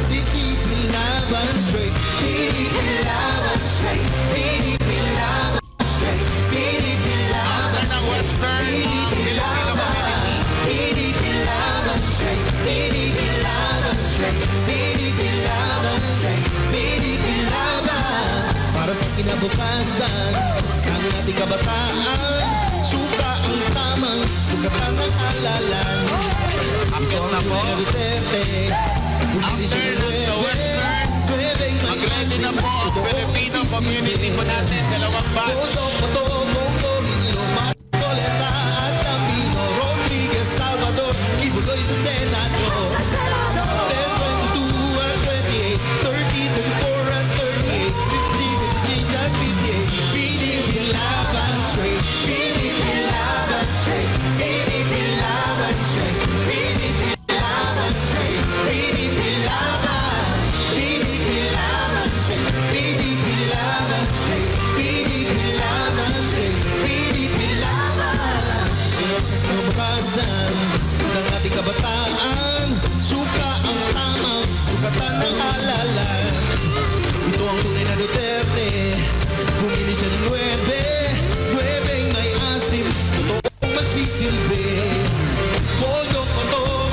PDP Laban straight, PDP Laban straight, PDP Laban straight, PDP Laban After ng Western, Filipino community. PDP Laban straight, PDP Laban straight, PDP Laban straight, PDP Laban. Para sa kinabukasan ng ating kabataan, suka ang tamang sugatan ng halalan. Akyat na po. Duterte, After ng sa Western, mag-ready na po ang Filipino community po natin. Dalawang batch. Boto, boto, bongo, hilo, Marcoleta at Campino, Rodriguez, Salvador, Kibuloy sa Senado. 10, 22 and 28, 30, 34 and 38, 50, 56 and 58. PDP Laban straight, PDP Laban straight, PDP Laban straight, PDP Laban straight, PDP Laban. sugatan ng halalan. Ito ang tunay na Duterte, bumili siya ng 9 may asim, totoong magsisilbi. Pondo Cotto,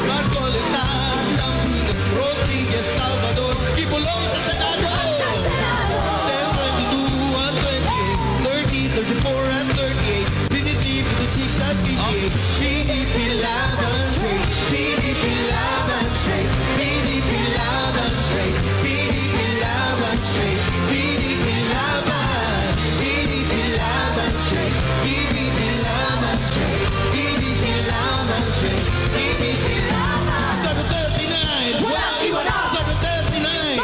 Marcoleta, Lambino, Rodriguez, Salvador, Kibuloy sa Senado. 10, 22, 28, 30, 34 and 38, 53, 56 and 58. PDP laban straight, PDP laban straight, PDP laban straight, PDP laban straight, PDP laban, PDP laban straight, PDP laban straight, PDP laban straight, PDP laban. Sa Duterte 9, walang iwala. Sa Duterte 9,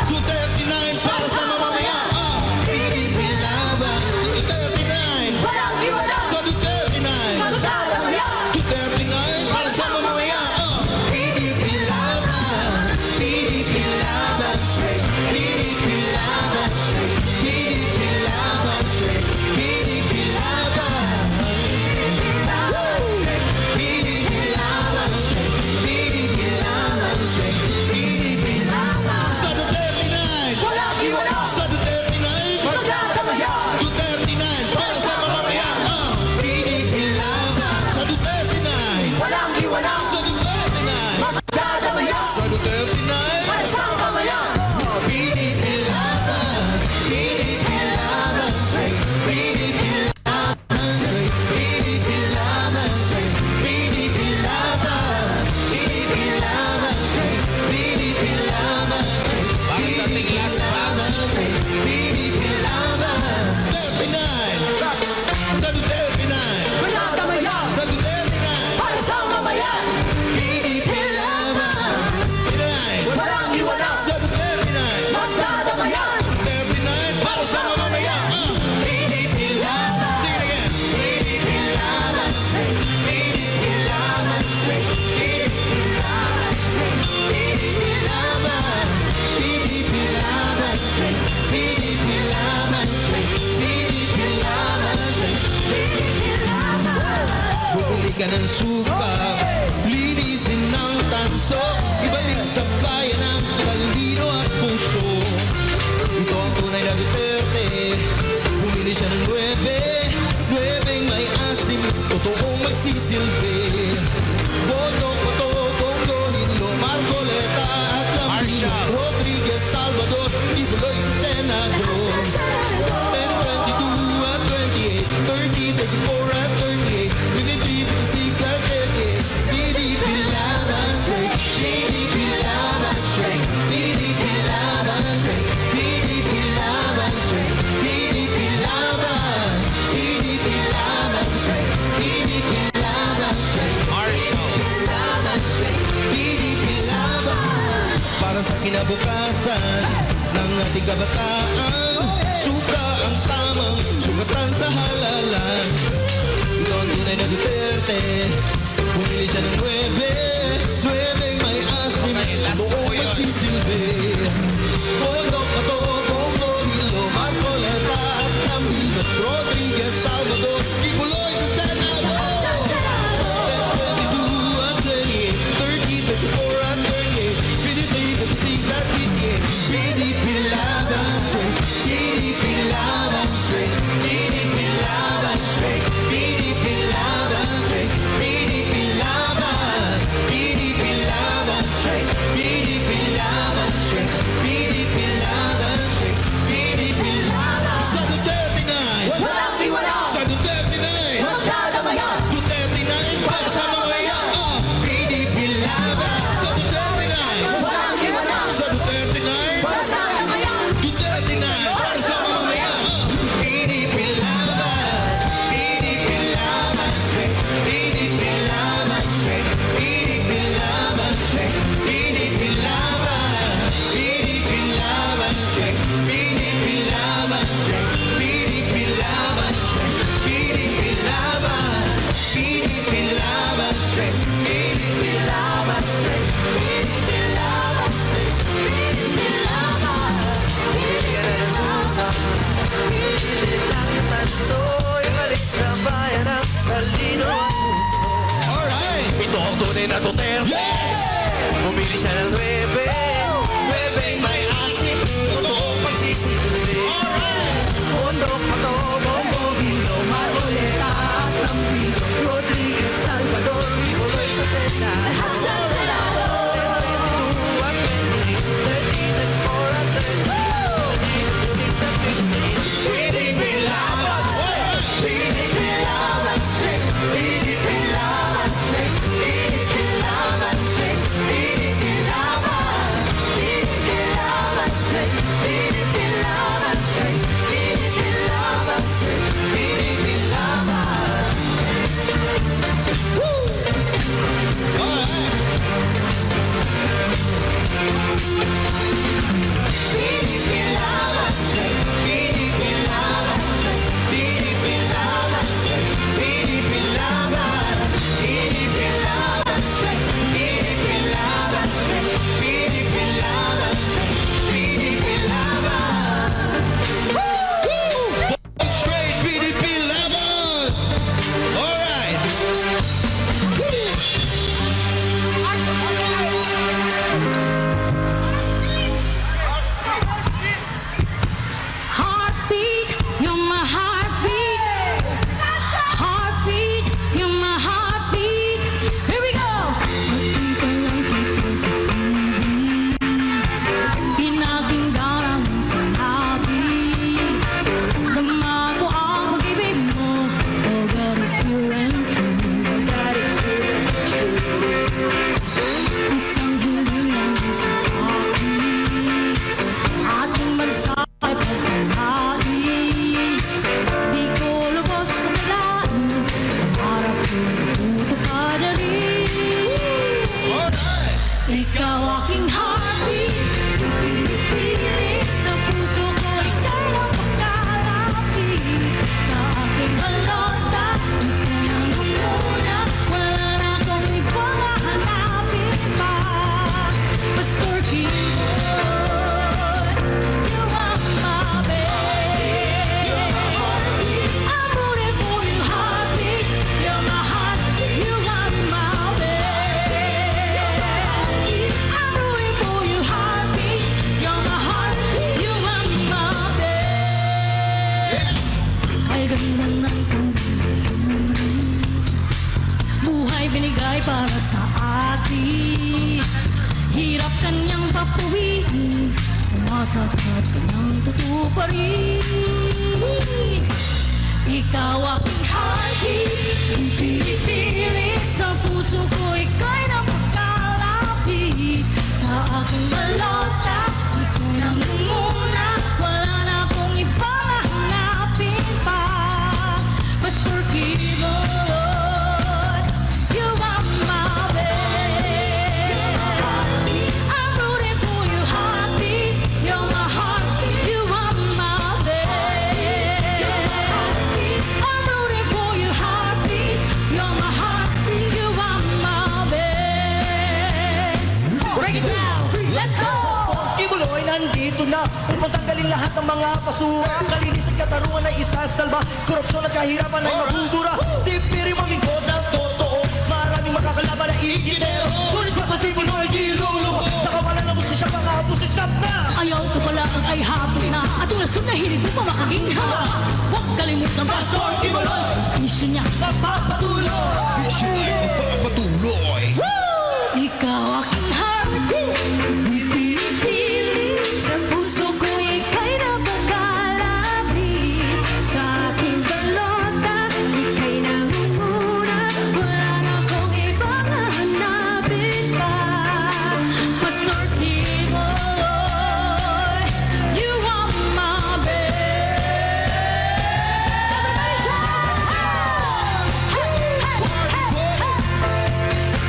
Duterte 9 para sa mamamayan. PDP laban. Sa Duterte 9, Walang iwala! sa Duterte 9, Duterte 9 para sa mamamayan. PDP laban. PDP laban straight. PDP laban straight. PDP laban straight. PDP laban. PDP laban straight. PDP laban straight. PDP laban. Sa Duterte 9, Walang iwala! sa Duterte 9, Magdadamayan! Duterte 9 para sa mamamayan. PDP laban. Sa Duterte 9, Walang iwala! sa Duterte 9, Magdadamayan! sa Duterte 9. Para sa mamayan! PDP laban, PDP laban straight, PDP laban straight, PDP laban straight, PDP laban, PDP laban straight, PDP laban straight, Para sa ating last match, PDP laban. Duterte 9, sa Duterte 9, Magdadamayan! sa Duterte 9, Para sa mamayan! PDP laban, 9, Walang iwala! sa Duterte 9. Magdadamayan! 39 para sa mamamayan. PDP laban. Sing it again. PDP laban. PDP laban. PDP laban. PDP laban. PDP laban. PDP laban. PDP laban. PDP laban. Bumili ka ng suka, linisin ng tanso, ibalik sa bayan ang talino at puso. Ito ang tunay na Duterte, bumili siya ng 9 may asim, totoong magsisilbi. Boto, Cotto, Bongo, Nilo, Marcoleta at Lambino, Marshals. Rodriguez, Salvador, Kibuloy sa Senado. 10, 22 at 28, 30, 34 at 38, 53, 56 at 38. PDP laban straight, PDP laban straight, PDP laban straight, PDP laban straight, PDP laban, PDP laban straight, PDP laban straight, Marshals. laban straight, PDP laban. Para sa kinabukasan ng ating kabataan, suka ang tamang sugatan sa halalan. Ito ang tunay na Duterte, bumili siya ng 9 may asim, last po totoong yun. magsisilbi. Bondo, Cotto, Bongo, Nilo, Marcoleta at Lambino, Rodriguez, Salvador, Kibuloy sa Senado. 10, 22 at 28, 30, 34 at 38, 53, 56 at 58. PDP laban straight, PDP laban straight, PDP laban straight, PDP laban straight, PDP laban, Bumili siya ng 9 may asin, totoo pagsisili. Bondok, Pato, Bongo, Vino, Maroleta, Tampino, Rodriguez, Salvador, Kibuloy sa Sena. Sa Senado! 22 at 28, 13 at 4 at 13, 36 at 58. PDP laban check! PDP laban check! PDP laban check! PDP laban check! PDP laban! PDP laban check! PDP laban check! PDP laban check! PDP laban! PDP laban check! PDP laban check! PDP laban check! PDP laban! PDP laban check! PDP laban check! PDP laban check! PDP laban! Straight PDP Laban! Alright! Heartbeat, you're my heartbeat. Heartbeat, you're my heartbeat. Here we go. Heartbeat ko lang kita sa TV. Pinakinggan ang sinabi. Dama ko ang pag-ibig mo. Oh God, it's pure and true. God, it's pure and true. Isang hiling lang sa akin. Ating bansa ay pagkalain. Di ko lubos sa kalain. Harap ko tutupad na rin. Ikaw aking heartbeat. Pinipilit sa puso ko. Ika'y ang pagkalapit. Sa aking balota. Ika'y ang umuna. Wala na akong ibang hahanapin pa. Pastor Kimoy, you are my babe. I'm rooting for you, heartbeat. You're my heartbeat. You are my babe. I'm rooting for you, heartbeat. You're my heartbeat. You are my babe. Ay ganda ng kondisyon. Buhay binigay para sa atin. Hirap kanyang papuwiin. Umasa at kanyang tutuparin. Ikaw aking heartbeat. Ang pinipilit sa puso ko. Ika'y napagkalapit. Sa aking balota. Ika'y ang umuna. Wala na akong ibang hahanapin pa. Pastor Kimoy, you are my babe. I'm rooting for you, heartbeat. You're my heartbeat. You are my babe. I'm rooting for you, heartbeat. You're my heartbeat. You are my babe. Break it down. Let's go. Kibuloy nandito na upang tanggalin lahat ng mga pasura. Kalinis at katarungan ay isasalba. Korupsyon at kahirapan ay mabubura. Di piring mamingkod ng totoo. Maraming makakalaban na ikinero. Ngunit sa Kibuloy di luluho. Sa kawalan ng musisya mga busis na na. Ayaw ko pala ang ay hapon na. At ulasog na hilig mo pa makakingha. Huwag kalimutan Pastor Kimoy. Mission niya Papatuloy! Patuloy! ikaw aking heartbeat. Pinipilit sa puso ko. Ika'y napagkalapit. Sa aking balota. Ika'y nangunguna. Wala na akong ibang hahanapin pa. Pastor Kimoy, you are my babe. Everybody shout! Hey, hey, hey, hey.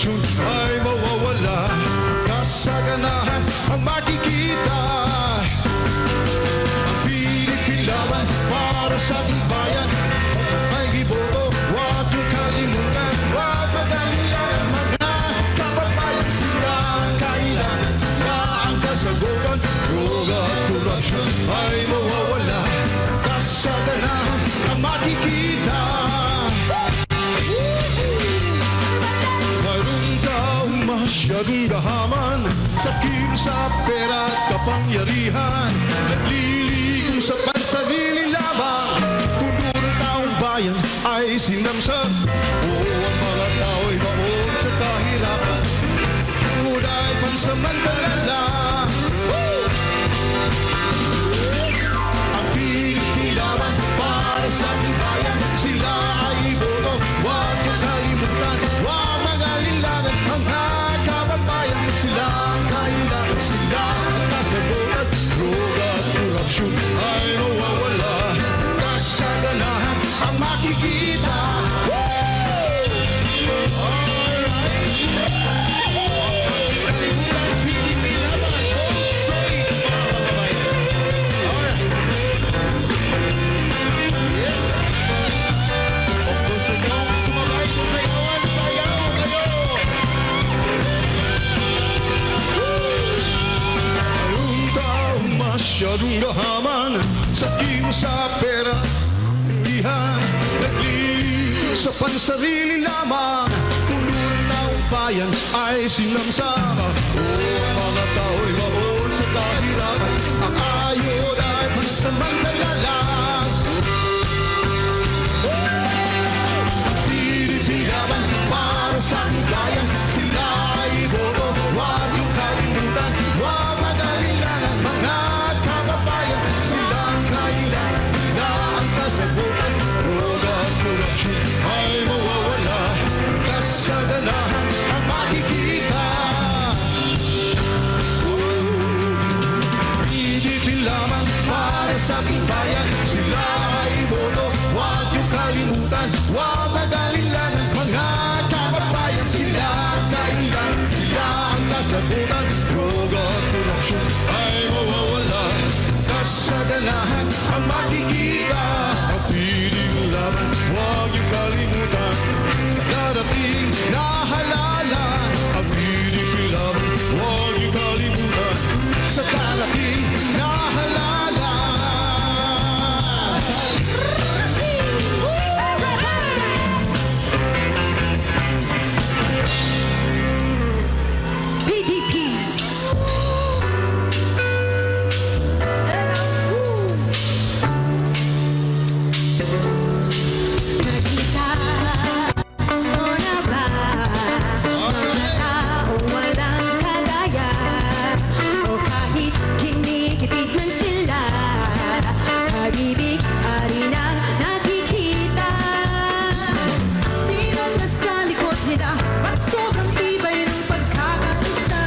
korupsyon ay mawawala. Kasaganahan ang makikita. Ang Philippine laban para sa ating bayan ay giboto, huwag yung kalimutan. Huwag madalilan mga kababayan, sila ang kailangan, sila ang kasagutan. Droga at korupsyon ay mawawala. Kasaganahan ang makikita. Mayroon daw masyadong gahaman sa sa pera at kapangyarihan. Naglilikom sa pansarili lamang. Puno ng taong bayan ay sinamsam. Oo, ang mga tao'y maon sa kahirapan. Tunod ay pansamantala lang. Ang Philippine laban para sa ating bayan, sila ay iboto, huwag yung kalimutan. Huwag mag-alinlangan ang kababayan, sila ang kailangan, sila ang kasagutan. Droga at korupsyon ay mawawala. Kasaganahan ang makikita. Masyadong gahaman sa sa pera, lihan, naglilikom sa pansarili lamang. Puno ng taong bayan ay sinamsama. Oo, ang mga tao'y maon sa kahirapan. Ang ayod ay pansamantala lang. Ang Philippine laban para sa ating bayan, sila ay iboto, huwag yung kalimutan. Huwag mag-alinlangan mga kababayan, sila ang kailangan, sila ang kasagutan. Droga at korupsyon ay mawawala. Kasaganahan ang makikita. Philippine laban para sa ating bayan, sila ay iboto, huwag yung kalimutan. Huwag mag-alinlangan mga kababayan, sila ang kailangan, sila ang kasagutan. Droga at korupsyon ay mawawala. Kasaganahan ang makikita. Ang piling laban, huwag yung kalimutan. Sa darating na halalan, ang piling laban, huwag yung kalimutan. Sa darating na halalan. PDP. Nakita mo na ba mga taong walang kagaya? O kahit kinikipid man sila, pag-ibig ay na nakikita. Sino nasa likod nila? Ba't sobrang tibay ng pagkakaisa?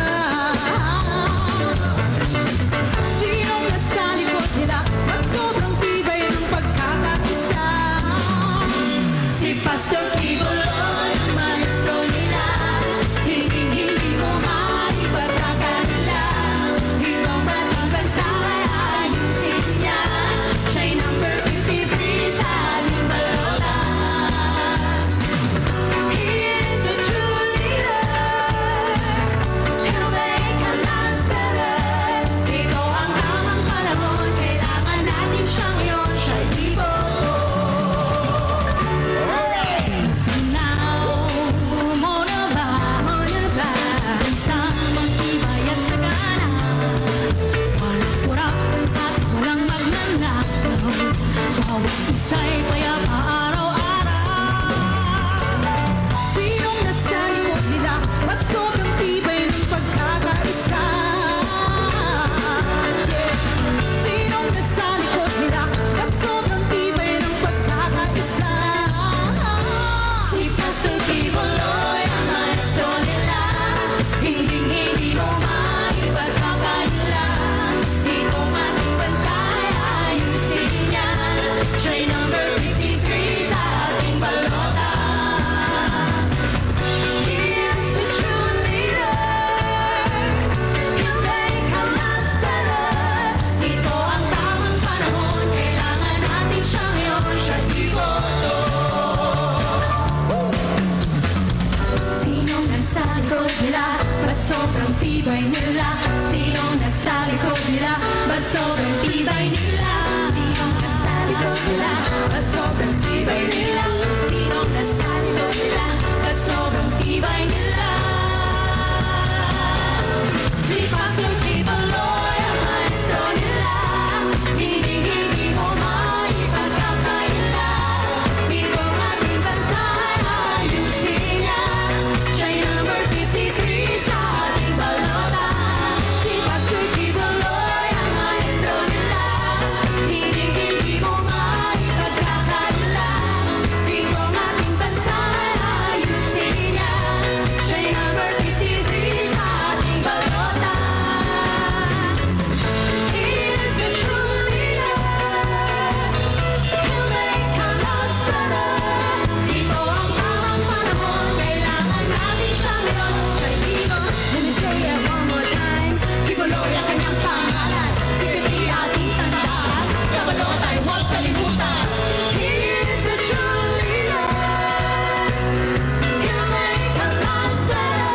Sino nasa likod nila? Ba't sobrang tibay ng pagkakaisa? Si Pastor Kibuloy, ang maestro nila. Hindi mo maipagkakanila. Ikaw mas ang bansa ay ayusin niya. Siya'y number 53 sa aming balota. He is a true leader. He'll make our lives better. Ito ang tamang panahon. Kailangan natin siya ngayon. Siya'y iboto. Now, mo na ba isang matibay at sagana? Walang kurap at walang magnanakaw. Bawat isa'y payapa araw-araw. Sinong nasa likod nila? Ba't sobrang tibay ng pagkakaisa? Sinong nasa likod nila? Ba't sobrang tibay ng pagkakaisa? Si Pastor Kibuloy, ang maestro nila. Hindi mo maipagkakanila. Itong ating bansa ay ayusin niya. Siya'y number 53 tibay nila? Sinong nasa likod nila? Ba't sobrang tibay nila? Sinong nasa likod nila? Ba't sobrang tibay nila? Sinong nasa likod nila? Ba't sobrang tibay nila? Si Pastor Kibaloy ang maestro nila. Hindi mo maipagkakaila. Pitong ating bansa ay ayusin niya. Siya'y number 53 sa ating balota. Si Pastor Kibaloy ang maestro nila. Hindi mo maipagkakaila. Pitong ating bansa ay ayusin niya. Siya'y number 53 sa ating balota. He is a true leader who makes our lives better. Ito ang tamang panahon, kailangan natin siya ngayon. Kaibigan, let me say it one more time. Kibaloy ang kanyang pangalan, ipiti ating tandaan. Sa balota ay huwag kalimutan. He is a true leader who makes our lives better.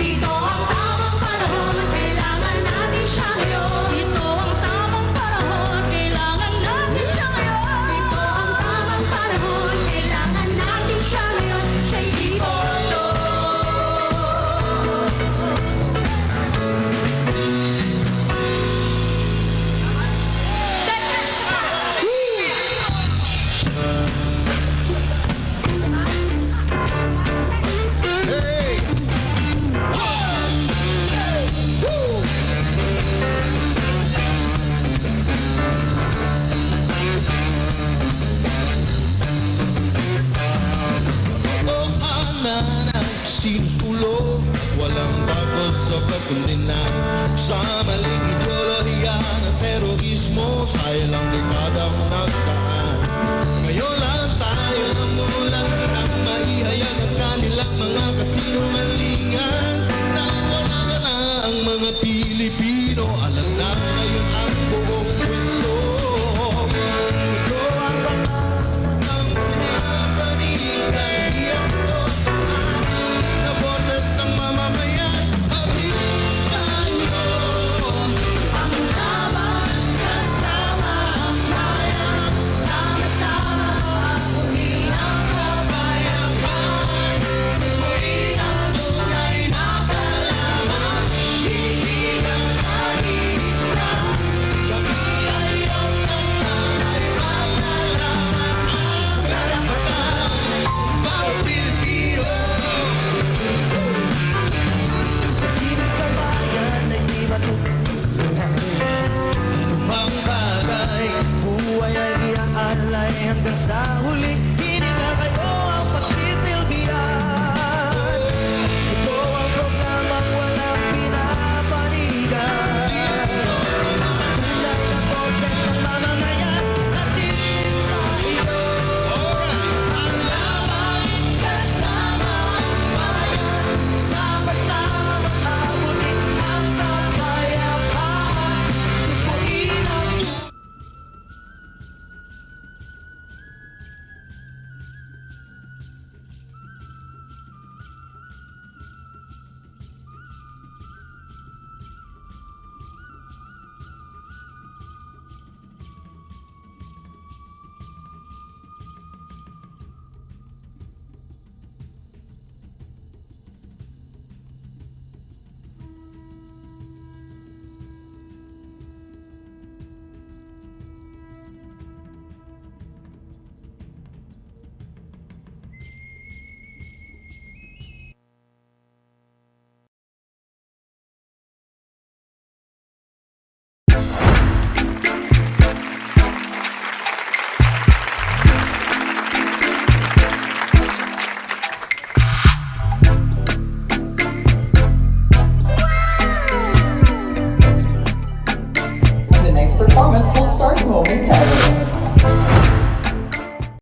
Ito ang tamang panahon, kailangan natin siya ngayon. Ito ang tamang panahon, kailangan natin siya ngayon. Ito ang tamang panahon, kailangan natin siya ngayon. Siya'y iboto. O anak, sinusulong walang bakod sa pagkundina sa maling ideolohiya ng terorismo sa ilang dekadang nagdaan. Ngayon lang tayo namulat ang maihayag ang kanilang mga kasinungalingan. Nawala na ang mga Pilipino, alam na ngayon ang buong mundo. Ito ang pangarap ng pinapanigan, iyan to na boses ng mamamayan, pati tayo. Ang laban kasama ang bayan, sama-sama muli ang kapayapaan. Sumuli ang tunay na kalaman, hindi ang mag-iisa. Kami ay ang kasanay, malalaman ang karapatan. Mga Pilipino, Ibig sa bayan ay di matutunan. ang bagay, Buhay ay iaalay hanggang sa huli. Hindi na kayo ang pagsisilbihan. Ito ang programang walang pinapanigan. Tunay na boses ng mamamayan, hatid tayo. Ang laban kasama ang bayan, sama-sama abutin ang kapayapaan. Sumpuin ang The next performance will start momentarily.